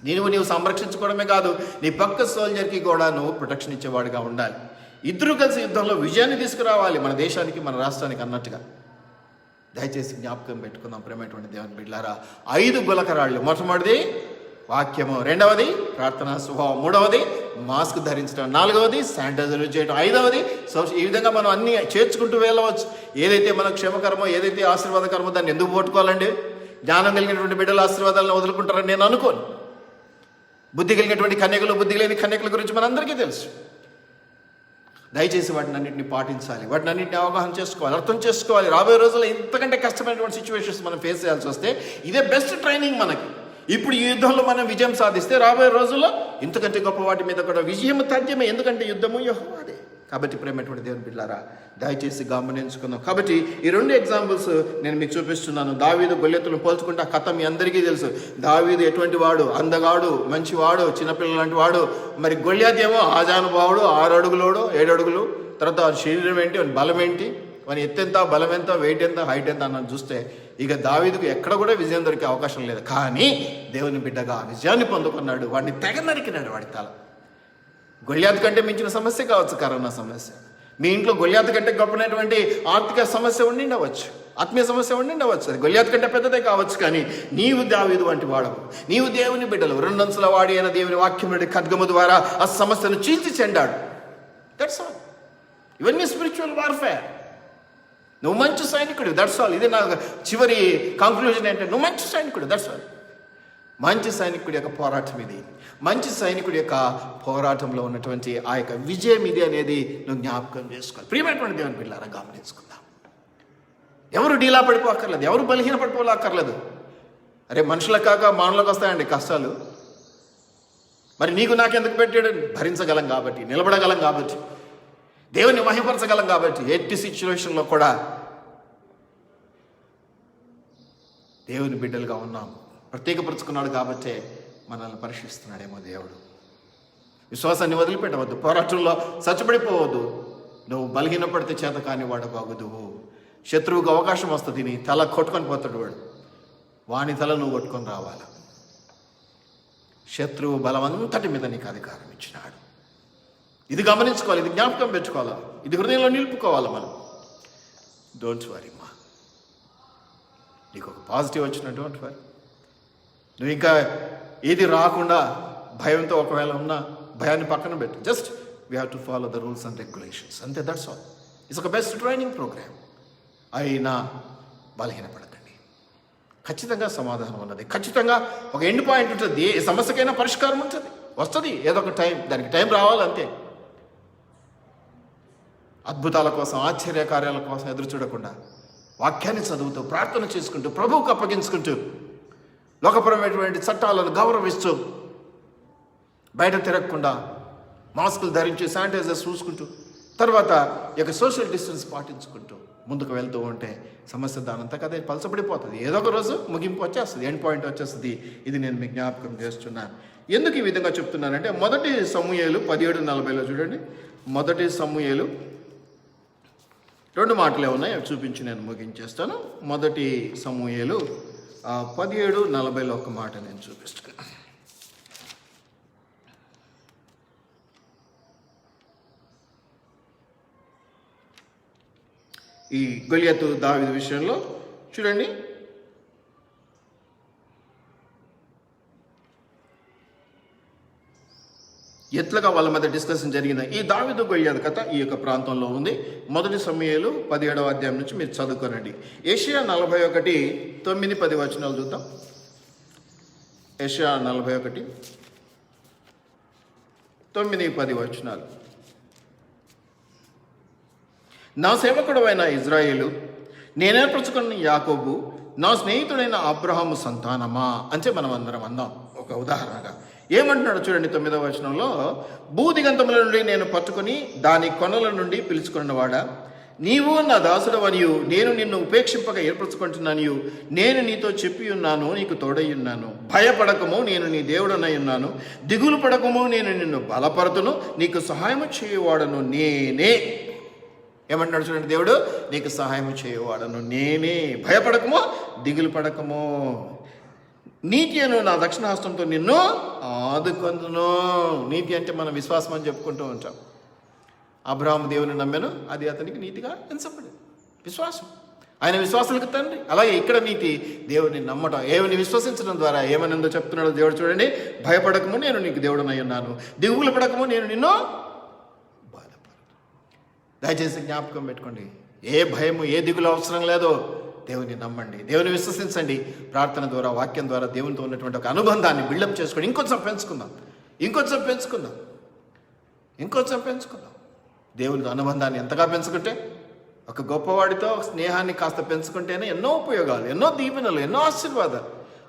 నీవు సంరక్షించుకోవడమే కాదు, నీ పక్క సోల్జర్కి కూడా నువ్వు ప్రొటెక్షన్ ఇచ్చేవాడిగా ఉండాలి. ఇద్దరు కలిసి యుద్ధంలో విజయాన్ని తీసుకురావాలి మన దేశానికి, మన రాష్ట్రానికి అన్నట్టుగా. దయచేసి జ్ఞాపకం పెట్టుకుందాం ప్రేమైనటువంటి దేవుని బిడ్డలారా. 5 గులకరాళ్ళు. మొట్టమొదటిది వాక్యము, రెండవది ప్రార్థనా స్వభావం, మూడవది మాస్క్ ధరించడం, 4వది శానిటైజర్ యూజ్ చేయడం, 5వది ఈ విధంగా మనం అన్ని చేర్చుకుంటూ వెళ్ళవచ్చు. ఏదైతే మనకు క్షేమకరమో, ఏదైతే ఆశీర్వాదకరమో దాన్ని ఎందుకు పోట్టుకోవాలండి? జ్ఞానం కలిగినటువంటి బిడ్డల ఆశీర్వాదాలను వదులుకుంటారని నేను అనుకోను. బుద్ధి కలిగినటువంటి కన్యకలు, బుద్ధి లేని కన్యకల గురించి మనందరికీ తెలుసు. దయచేసి వాటిని అన్నింటినీ పాటించాలి, వాటిని అన్నింటినీ అవగాహన చేసుకోవాలి, అర్థం చేసుకోవాలి. రాబోయే రోజుల్లో ఇంతకంటే కష్టమైనటువంటి సిచ్యువేషన్స్ మనం ఫేస్ చేయాల్సి వస్తే ఇదే బెస్ట్ ట్రైనింగ్ మనకి. ఇప్పుడు ఈ యుద్ధంలో మనం విజయం సాధిస్తే రాబోయే రోజుల్లో ఇంతకంటే గొప్ప వాటి మీద కూడా విజయం తథ్యమే. ఎందుకంటే యుద్ధము యెహోవాదే. కాబట్టి ప్రేమటువంటి దేవుని బిడ్డలారా, దయచేసి గమనించుకుందాం. కాబట్టి ఈ 2 ఎగ్జాంపుల్స్ నేను మీకు చూపిస్తున్నాను. దావీదు గొల్లియతులను పోల్చుకుంటే ఆ కథ మీ అందరికీ తెలుసు. దావీదు ఎటువంటి వాడు? అందగాడు, మంచివాడు, చిన్నపిల్లల లాంటి వాడు. మరి గొల్లియాత్ ఏమో ఆజానుభావుడు, 6 అడుగులోడు, 7 అడుగులు. తర్వాత శరీరం ఏంటి, బలం ఏంటి, వాని ఎత్తెంత, బలం ఎంత, వెయిట్ ఎంత, హైట్ ఎంత అన్నది చూస్తే ఇక దావీదుకు ఎక్కడ కూడా విజయం దొరికే అవకాశం లేదు. కానీ దేవుని బిడ్డగా విజయాన్ని పొందుకున్నాడు. వాడిని తెగ నరికినాడు వాడి తల. గొల్లియాత్ కంటే మించిన సమస్య కావచ్చు కరోనా సమస్య. మీ ఇంట్లో గొల్లియాత్ కంటే గొప్పనటువంటి ఆర్థిక సమస్య ఉండిండవచ్చు, ఆత్మీయ సమస్య ఉండిండవచ్చు. అది గొల్లియాత్ కంటే పెద్దదే కావచ్చు. కానీ నీవు దావీదు వంటి వాడవు, నీవు దేవుని బిడ్డలు. 2 అంచుల వాడి అయిన దేవుని వాక్యం ఖడ్గము ద్వారా ఆ సమస్యను చీల్చి చెండాడు. That's all. ఇవన్నీ స్పిరిచువల్ వార్ఫేర్. నువ్వు మంచి సైనికుడు, దట్స్ ఆల్. ఇది నా చివరి కంక్లూజన్ ఏంటంటే, నువ్వు మంచి సైనికుడు, దట్స్ ఆల్. మంచి సైనికుడి యొక్క పోరాటం ఇది. మంచి సైనికుడి యొక్క పోరాటంలో ఉన్నటువంటి ఆ యొక్క విజయం ఇది అనేది నువ్వు జ్ఞాపకం చేసుకోవాలి. ప్రియమైనటువంటి దేవుని పిల్లలారా, గమనించుకుందాం. ఎవరు డీలా పడిపోక్కర్లేదు, ఎవరు బలహీన పడిపోలేక్కర్లేదు. అరే మనుషులకు కాక మానవులకు వస్తాయండి కష్టాలు. మరి నీకు నాకెందుకు పెట్టాడు? భరించగలం కాబట్టి, నిలబడగలం కాబట్టి, దేవుని మహిమపరచగలం కాబట్టి, ఎట్టి సిచ్యువేషన్లో కూడా దేవుని బిడ్డలుగా ఉన్నాం. ప్రత్యేకపరుచుకున్నాడు కాబట్టే మనల్ని పరీక్షిస్తున్నాడేమో దేవుడు. విశ్వాసాన్ని వదిలిపెట్టవద్దు, పోరాటంలో చచ్చబడిపోవద్దు. నువ్వు బలహీనపడితే చేత కాని వాడు బాగుదువు. శత్రువుకు అవకాశం వస్తుంది, నీ తల కొట్టుకొని పోతాడు వాడు. వాని తల నువ్వు కొట్టుకొని రావాలి. శత్రువు బలమంతటి మీద నీకు అధికారం ఇచ్చినాడు. ఇది గమనించుకోవాలి, ఇది జ్ఞాపకం పెట్టుకోవాలా, ఇది హృదయంలో నిలుపుకోవాలి మనం. డోంట్ వరీ మా, నీకు ఒక పాజిటివ్ వచ్చిన డోంట్ వరీ. నువ్వు ఇంకా ఏది రాకుండా భయంతో ఒకవేళ ఉన్నా భయాన్ని పక్కన పెట్టు. Just we have to follow the rules and regulations, అంతే. That's all. ఇట్స్ ఒక బెస్ట్ ట్రైనింగ్ ప్రోగ్రామ్. అయినా బలహీనపడకండి. ఖచ్చితంగా సమాధానం ఉన్నది, ఖచ్చితంగా ఒక ఎండ్ పాయింట్ ఉంటుంది. ఏ సమస్యకైనా పరిష్కారం ఉంటుంది, వస్తుంది. ఏదో ఒక దానికి టైం రావాలంతే. అద్భుతాల కోసం, ఆశ్చర్యకార్యాల కోసం ఎదురు చూడకుండా వాక్యాన్ని చదువుతూ, ప్రార్థన చేసుకుంటూ, ప్రభువుకు అప్పగించుకుంటూ, లోకపరమైనటువంటి చట్టాలను గౌరవిస్తూ, బయట తిరగకుండా మాస్కులు ధరించి, శానిటైజర్స్ చూసుకుంటూ, తర్వాత ఇక సోషల్ డిస్టెన్స్ పాటించుకుంటూ ముందుకు వెళ్తూ ఉంటే సమస్య దానంతకు అదే పలసపడిపోతుంది. ఏదో ఒక రోజు ముగింపు వచ్చేస్తుంది, ఎండ్ పాయింట్ వచ్చేస్తుంది. ఇది నేను మీకు జ్ఞాపకం చేస్తున్నాను. ఎందుకు ఈ విధంగా చెప్తున్నానంటే, 1 సమూయేలు 17:40 చూడండి. 1 సమూయేలు 2 మాటలే ఉన్నాయి, అవి చూపించి నేను ముగించేస్తాను. 1 సమూయేలు 17:40 ఒక మాట నేను చూపిస్తాను. ఈ గొలియాతు దావీదు విషయంలో చూడండి. ఎట్లుగా వాళ్ళ మధ్య డిస్కషన్ జరిగింది. ఈ దావీదు గొలియాతు కథ ఈ యొక్క ప్రాంతంలో ఉంది. 1 సమూయేలు 17వ అధ్యాయం నుంచి మీరు చదువుకోనండి. యెషయా 41:9-10 వచనాలు చూద్దాం. యెషయా 41:9-10 వచనాలు. నా సేవకుడు అయిన ఇజ్రాయేలు, నేనేర్పరచుకున్న యాకోబు, నా స్నేహితుడైన అబ్రహాము సంతానమా అంటే మనం అందరం అందాం ఒక ఉదాహరణగా. ఏమంటున్నాడు చూడండి 9వ వచనంలో, భూదిగంతముల నుండి నేను పట్టుకుని దాని కొనల నుండి పిలుచుకున్నవాడా, నీవు నా దాసుడవనియు నేను నిన్ను ఉపేక్షింపక ఏర్పరచుకుంటున్నానియు నేను నీతో చెప్పి ఉన్నాను, నీకు తోడై ఉన్నాను. భయపడకము, నేను నీ దేవుడనై ఉన్నాను. దిగులు పడకము, నేను నిన్ను బలపరతును. నీకు సహాయము చేయవాడను నేనే. ఏమంటున్నాడు చూడండి దేవుడు, నీకు సహాయం చేయవాడను నేనే. భయపడకము, దిగులు పడకము. నీతి అను నా దక్షిణహస్తంతో నిన్ను ఆదుకొందును. నీతి అంటే మనం విశ్వాసం అని చెప్పుకుంటూ ఉంటాం. అబ్రహాము దేవుని నమ్మాను, అది అతనికి నీతిగా ఎంచబడింది. విశ్వాసం, ఆయన విశ్వాసాలకు తండ్రి. అలాగే ఇక్కడ నీతి దేవుని నమ్మటం, ఏమని విశ్వసించడం ద్వారా. ఏమనిందో చెప్తున్నాడో దేవుడు చూడండి. భయపడకము, నేను నీకు దేవుడనై ఉన్నాను. దిగులు పడకము, నేను నిన్ను బాధపడను. దయచేసి జ్ఞాపకం పెట్టుకోండి, ఏ భయము, ఏ దిగులు అవసరం లేదో. దేవుని నమ్మండి, దేవుని విశ్వసించండి. ప్రార్థన ద్వారా, వాక్యం ద్వారా దేవునితో ఉన్నటువంటి ఒక అనుబంధాన్ని బిల్డప్ చేసుకొని ఇంకొంచెం పెంచుకుందాం. దేవునితో అనుబంధాన్ని ఎంతగా పెంచుకుంటే, ఒక గొప్పవాడితో స్నేహాన్ని కాస్త పెంచుకుంటేనే ఎన్నో ఉపయోగాలు, ఎన్నో దీవెనలు, ఎన్నో ఆశీర్వాదాలు.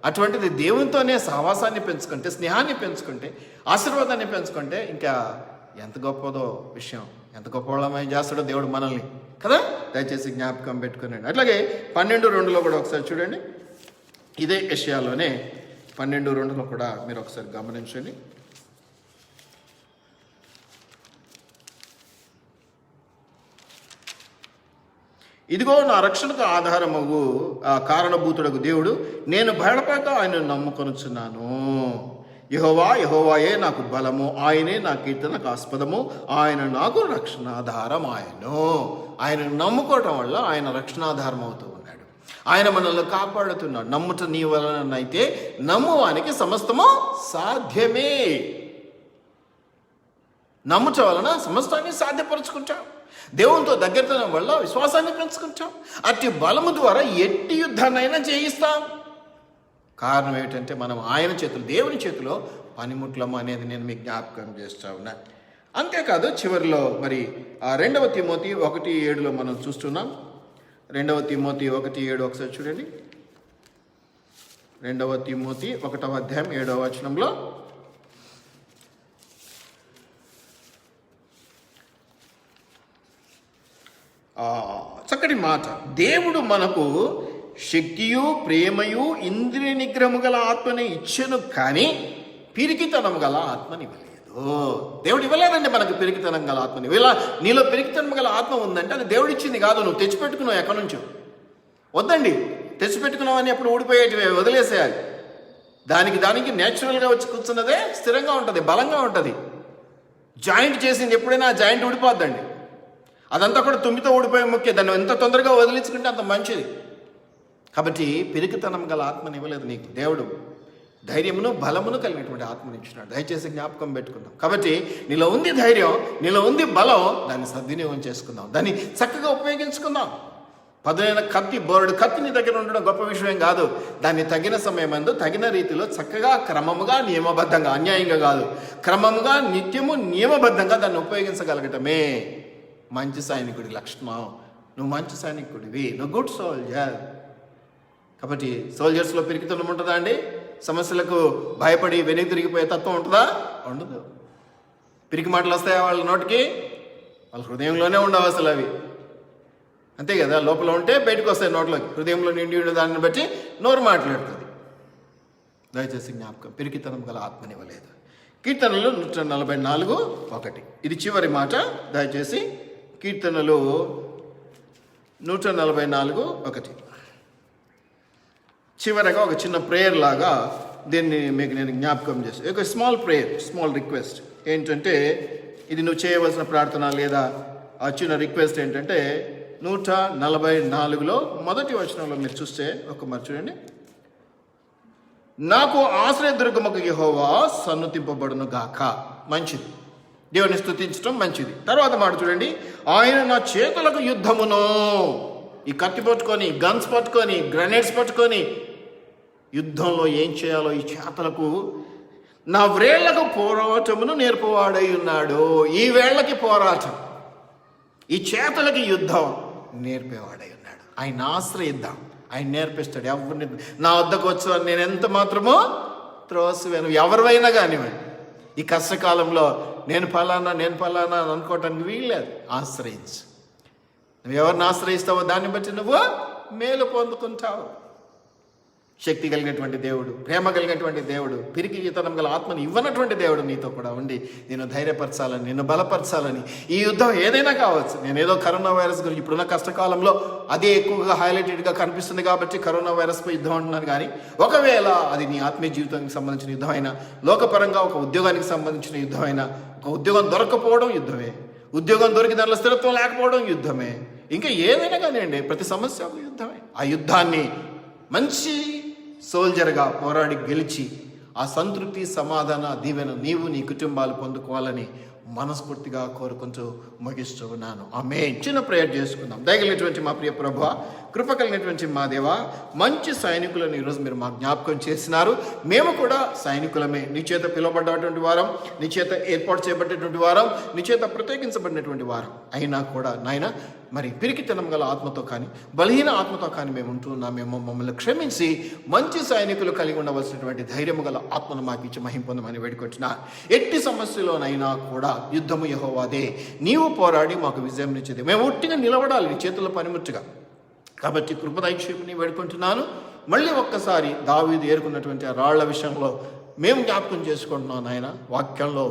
అటువంటిది దేవునితోనే సహవాసాన్ని పెంచుకుంటే, స్నేహాన్ని పెంచుకుంటే, ఆశీర్వాదాన్ని పెంచుకుంటే ఇంకా ఎంత గొప్పదో విషయం, ఎంత గొప్పవాళ్ళమై చేస్తాడో దేవుడు మనల్ని కదా. దయచేసి జ్ఞాపకం పెట్టుకునండి. అట్లాగే 12:2 కూడా ఒకసారి చూడండి. ఇదే యెషయాలోనే 12:2 కూడా మీరు ఒకసారి గమనించండి. ఇదిగో నా రక్షణకు ఆధారమగు కారణభూతుడకు దేవుడు, నేను భయపడక ఆయనను నమ్ముకొనుచున్నాను. యెహోవాయే నాకు బలము, ఆయనే నా కీర్తనకు ఆస్పదము, ఆయన నాకు రక్షణాధారం. ఆయనను నమ్ముకోవటం వల్ల ఆయన రక్షణాధారం అవుతూ ఉన్నాడు. ఆయన మనల్ని కాపాడుతున్నాడు. నమ్ముట నీ వలనైతే నమ్మువానికి సమస్తము సాధ్యమే. నమ్ముట వలన సమస్తాన్ని సాధ్యపరుచుకుంటాం. దేవునితో దగ్గరతనం వల్ల విశ్వాసాన్ని పెంచుకుంటాం. అట్టి బలము ద్వారా ఎట్టి యుద్ధాన్నైనా జయిస్తాం. కారణం ఏమిటంటే మనం ఆయన చేతులు, దేవుని చేతిలో పనిముట్లము అనేది నేను మీకు జ్ఞాపకం చేస్తా ఉన్నా. అంతేకాదు చివరిలో మరి 2 తిమోతి 1:7 మనం చూస్తున్నాం. 2 తిమోతి 1:7 ఒకసారి చూడండి. 2 తిమోతి 1వ అధ్యాయం 7వ వచనంలో, చక్కటి మాట, దేవుడు మనకు శక్తియు ప్రేమయు ఇంద్రియ నిగ్రహము గల ఆత్మని ఇచ్చెను, కానీ పిరికితనం గల ఆత్మని ఇవ్వలేదు. దేవుడు ఇవ్వలేదండి మనకు పిరికితనం గల ఆత్మని. నీలో పిరికితనం గల ఆత్మ ఉందంటే అది దేవుడు ఇచ్చింది కాదు, నువ్వు తెచ్చిపెట్టుకున్నావు ఎక్కడి నుంచో. వద్దండి, తెచ్చిపెట్టుకున్నావు అని ఎప్పుడు ఊడిపోయేటివి వదిలేసేయాలి. దానికి నేచురల్గా వచ్చి కూర్చున్నదే స్థిరంగా ఉంటుంది, బలంగా ఉంటుంది. జాయింట్ చేసింది ఎప్పుడైనా ఆ జాయింట్ ఊడిపోద్దండి. అదంతా కూడా తుమ్మితో ఊడిపోయే ముఖ్యం. దాన్ని ఎంత తొందరగా వదిలించుకుంటే అంత మంచిది. కాబట్టి పిరికితనం గల ఆత్మని ఇవ్వలేదు నీకు. దేవుడు ధైర్యమును బలమును కలిగినటువంటి ఆత్మని ఇచ్చినాడు. దయచేసి జ్ఞాపకం పెట్టుకుందాం. కాబట్టి నీలో ఉంది ధైర్యం, నీలో ఉంది బలం, దాన్ని సద్వినియోగం చేసుకుందాం, దాన్ని చక్కగా ఉపయోగించుకుందాం. పదునైన కత్తి, బోర్డు కత్తి నీ దగ్గర ఉండడం గొప్ప విషయం కాదు. దాన్ని తగిన సమయమందు తగిన రీతిలో చక్కగా క్రమముగా నియమబద్ధంగా, అన్యాయంగా కాదు, క్రమముగా నిత్యము నియమబద్ధంగా దాన్ని ఉపయోగించగలగటమే మంచి సైనికుడి లక్షణం. నువ్వు మంచి సైనికుడివి, నువ్వు గుడ్ సోల్జర్. కాబట్టి సోల్జర్స్లో పిరికితనం ఉంటుందా అండి? సమస్యలకు భయపడి వెనక్కి తిరిగిపోయే తత్వం ఉంటుందా? ఉండదు. పిరికి మాటలు వస్తాయా వాళ్ళ నోటికి? వాళ్ళ హృదయంలోనే ఉండవు అసలు అవి. అంతే కదా, లోపల ఉంటే బయటకు వస్తాయి నోట్లోకి. హృదయంలో నిండి ఉండే దాన్ని బట్టి నోరు మాట్లాడుతుంది. దయచేసి జ్ఞాపకం, పిరికితనం గల ఆత్మనివ్వలేదు. కీర్తనలు 144:1 ఇది చివరి మాట. దయచేసి కీర్తనలు 144:1 చివరగా ఒక చిన్న ప్రేయర్ లాగా దీన్ని మీకు నేను జ్ఞాపకం చేస్తాను. ఒక స్మాల్ ప్రేయర్, స్మాల్ రిక్వెస్ట్ ఏంటంటే, ఇది నువ్వు చేయవలసిన ప్రార్థన లేదా ఆ చిన్న రిక్వెస్ట్ ఏంటంటే 144లో మొదటి వచనంలో మీరు చూస్తే ఒక మరి చూడండి. నాకు ఆశ్రయదుర్గముకు యెహోవా సన్నుతింపబడును గాక. మంచిది, దేవుని స్తుతించడం మంచిది. తర్వాత మాట చూడండి, ఆయన నా చేతులకు యుద్ధమును. ఈ కత్తి పట్టుకొని, గన్స్ పట్టుకొని, గ్రెనేడ్స్ పట్టుకొని యుద్ధంలో ఏం చేయాలో ఈ చేతలకు, నా వ్రేళ్లకు పోరాటమును నేర్పువాడై ఉన్నాడు. ఈ వేళ్లకి పోరాటం, ఈ చేతులకి యుద్ధం నేర్పేవాడై ఉన్నాడు. ఆయన ఆశ్రయిద్దాం, ఆయన నేర్పిస్తాడు. ఎవరిని నా వద్దకు వచ్చి నేను ఎంత మాత్రమో త్రోసివేను. ఎవరివైనా కానివ్వండి, ఈ కష్టకాలంలో నేను ఫలానా అని అనుకోవటానికి వీల్లేదు. ఆశ్రయించు. నువ్వు ఎవరిని ఆశ్రయిస్తావో దాన్ని బట్టి నువ్వు మేలు పొందుకుంటావు. శక్తి కలిగినటువంటి దేవుడు, ప్రేమ కలిగినటువంటి దేవుడు, పిరికితనం గల ఆత్మని ఇవ్వనటువంటి దేవుడు నీతో కూడా ఉండి నేను ధైర్యపరచాలని, నిన్ను బలపరచాలని. ఈ యుద్ధం ఏదైనా కావచ్చు. నేనేదో కరోనా వైరస్ గురించి ఇప్పుడున్న కష్టకాలంలో అదే ఎక్కువగా హైలైటెడ్గా కనిపిస్తుంది కాబట్టి కరోనా వైరస్పై యుద్ధం అంటున్నాను. కానీ ఒకవేళ అది నీ ఆత్మీయ జీవితానికి సంబంధించిన యుద్ధం అయినా, లోకపరంగా ఒక ఉద్యోగానికి సంబంధించిన యుద్ధం అయినా, ఒక ఉద్యోగం దొరకపోవడం యుద్ధమే, ఉద్యోగం దొరికి దానిలో స్థిరత్వం లేకపోవడం యుద్ధమే, ఇంకా ఏదైనా కానివ్వండి, ప్రతి సమస్య ఒక యుద్ధమే. ఆ యుద్ధాన్ని మంచి సోల్జర్గా పోరాడి గెలిచి ఆ సంతృప్తి, సమాధాన, దీవెన నీవు నీ కుటుంబాలు పొందుకోవాలని మనస్ఫూర్తిగా కోరుకుంటూ ముగిస్తూ ఉన్నాను. ఆమేన్. చిన్న ప్రేయర్ చేసుకుందాం. దయగలిగినటువంటి మా ప్రియ ప్రభువా, కృప కలిగినటువంటి మా దేవా, మంచి సైనికులను ఈరోజు మీరు మా జ్ఞాపకం చేసినారు. మేము కూడా సైనికులమే. నీ చేత పిలువబడ్డటువంటి వారం, నీ చేత ఏర్పాటు చేయబడ్డటువంటి వారం, నీ చేత ప్రత్యేకించబడినటువంటి వారం అయినా కూడా నాయన, మరి పిరికితనం గల ఆత్మతో కానీ, బలహీన ఆత్మతో కానీ మేము ఉంటున్నామేమో మమ్మల్ని క్షమించి మంచి సైనికులు కలిగి ఉండవలసినటువంటి ధైర్యము గల ఆత్మను మాకు ఇచ్చి మహిమ పొందమని వేడుకుంటున్నా. ఎట్టి సమస్యలోనైనా కూడా యుద్ధము యెహోవాదే, నీవు పోరాడి మాకు విజయం ఇచ్చేది. మేము ఒట్టిగా నిలబడాలి నీ చేతుల్లో పనిముట్టుగా. కాబట్టి కృపదైక్షేపుని వేడుకుంటున్నాను. మళ్ళీ ఒక్కసారి దావీదు ఏరుకున్నటువంటి ఆ రాళ్ల విషయంలో మేము జ్ఞాపకం చేసుకుంటున్నాం నాయన. వాక్యంలో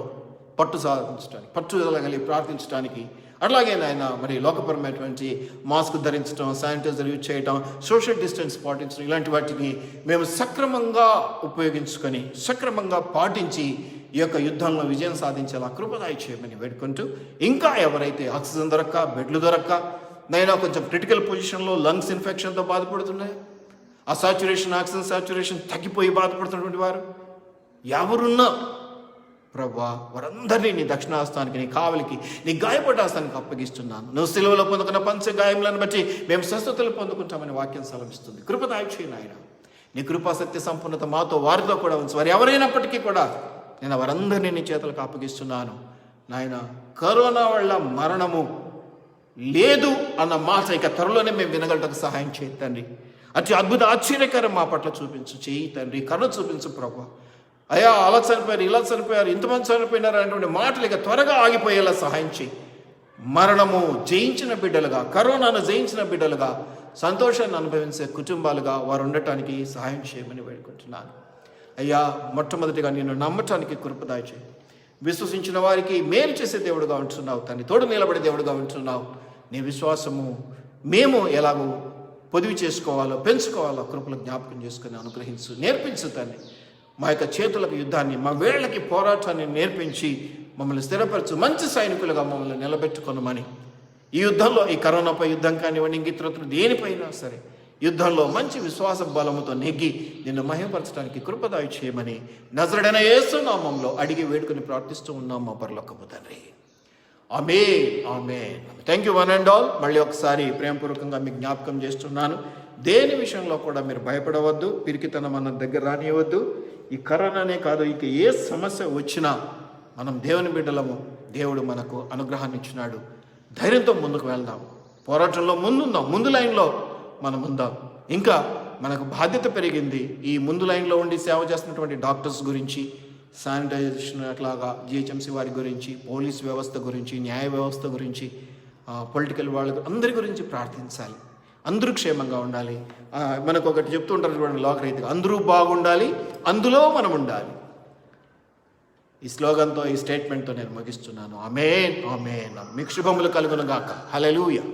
పట్టు సాధించడానికి, పట్టుదల కలిగి ప్రార్థించడానికి, అట్లాగే నాయన మరి లోకపరమైనటువంటి మాస్క్ ధరించడం, శానిటైజర్ యూజ్ చేయటం, సోషల్ డిస్టెన్స్ పాటించడం, ఇలాంటి వాటిని మేము సక్రమంగా ఉపయోగించుకొని సక్రమంగా పాటించి ఈ యొక్క యుద్ధంలో విజయం సాధించేలా కృపదాయి చేయమని వేడుకుంటూ, ఇంకా ఎవరైతే ఆక్సిజన్ దొరక్క, బెడ్లు దొరక్క, నైనా కొంచెం క్రిటికల్ పొజిషన్లో లంగ్స్ ఇన్ఫెక్షన్తో బాధపడుతున్నాయి, ఆ సాచురేషన్, ఆక్సిజన్ సాచురేషన్ తగ్గిపోయి బాధపడుతున్నటువంటి వారు ఎవరున్నా ప్రభువా, వారందరినీ నీ దక్షిణాస్తానికి, నీ కావలికి, నీ గాయపడ్డాస్తానికి అప్పగిస్తున్నాను. నువ్వు సిలువలో పొందుకున్న పంచ గాయములను బట్టి మేము స్వస్థతలు పొందుకుంటామని వాక్యం సెలవిస్తుంది. కృపదాయిచేయి నాయన. నీ కృపాశక్తి సంపూర్ణత మాతో, వారితో కూడా ఉంచు. వారు ఎవరైనప్పటికీ కూడా నేను వారందరినీ నీ చేతులకు అప్పగిస్తున్నాను నాయన. కరోనా వల్ల మరణము లేదు అన్న మాట ఇక త్వరలోనే మేము వినగలటకు సహాయం చేయి తండ్రి. అతి అద్భుత ఆశ్చర్యకరం మా పట్ల చూపించు, చేయి తండ్రి. కరుణ చూపించు ప్రభు. అయ్యా అలా చనిపోయారు, ఇలా చనిపోయారు, ఇంతమంది చనిపోయినారు అనేటువంటి మాటలు ఇక త్వరగా ఆగిపోయేలా సహాయం చేయి. మరణము జయించిన బిడ్డలుగా, కరోనాను జయించిన బిడ్డలుగా, సంతోషాన్ని అనుభవించే కుటుంబాలుగా వారు ఉండటానికి సహాయం చేయమని వేడుకుంటున్నాను. అయ్యా మొట్టమొదటిగా నిన్ను నమ్మటానికి కృపదాయి చేయి. విశ్వసించిన వారికి మేలు చేసే దేవుడుగా ఉంటున్నావు తండ్రి. తోడు నిలబడే దేవుడుగా ఉంటున్నావు. నీ విశ్వాసము మేము ఎలాగో పొదివి చేసుకోవాలో, పెంచుకోవాలో కృపలు జ్ఞాపకం చేసుకుని అనుగ్రహించు, నేర్పించు తండ్రి. మా యొక్క చేతులకు యుద్ధాన్ని, మా వేళ్లకి పోరాటాన్ని నేర్పించి మమ్మల్ని స్థిరపరచు. మంచి సైనికులుగా మమ్మల్ని నిలబెట్టుకొనమని, ఈ యుద్ధంలో, ఈ కరోనాపై యుద్ధం కానివ్వండి, ఇంకితరత్తులు దేనిపైనా సరే యుద్ధంలో మంచి విశ్వాస బలముతో నెగ్గి నిన్ను మహిమపరచడానికి కృపదాయి చేయమని నజరుడైన యేసు నామములో అడిగి వేడుకొని ప్రార్థిస్తూ ఉన్నాం మా పరలోకపు తండ్రి. ఆమేన్, ఆమేన్. Thank you one and all. మళ్ళీ ఒకసారి ప్రేమపూర్వకంగా మీకు జ్ఞాపకం చేస్తున్నాను, దేని విషయంలో కూడా మీరు భయపడవద్దు, పిరికితనం మన దగ్గర రానివ్వద్దు. ఈ కరోనానే కాదు, ఇక ఏ సమస్య వచ్చినా మనం దేవుని బిడ్డలము, దేవుడు మనకు అనుగ్రహాన్ని ఇచ్చినాడు. ధైర్యంతో ముందుకు వెళ్దాం, పోరాటంలో ముందుందాం, ముందు లైన్లో మనం ఉందాం. ఇంకా మనకు బాధ్యత పెరిగింది. ఈ ముందు లైన్లో ఉండి సేవ చేస్తున్నటువంటి డాక్టర్స్ గురించి, శానిటైజేషన్ అట్లాగా జిహెచ్ఎంసీ వారి గురించి, పోలీస్ వ్యవస్థ గురించి, న్యాయ వ్యవస్థ గురించి, పొలిటికల్ వాళ్ళ అందరి గురించి ప్రార్థించాలి. అందరూ క్షేమంగా ఉండాలి. మనకు ఒకటి చెప్తూ ఉంటారు చూడండి, లోకరీతిగా అందరూ బాగుండాలి, అందులో మనం ఉండాలి. ఈ స్లోగన్తో, ఈ స్టేట్మెంట్తో నేను ముగిస్తున్నాను. ఆమేన్, ఆమేన్. మీకు శుభములు కలుగును గాక. హల్లెలూయా.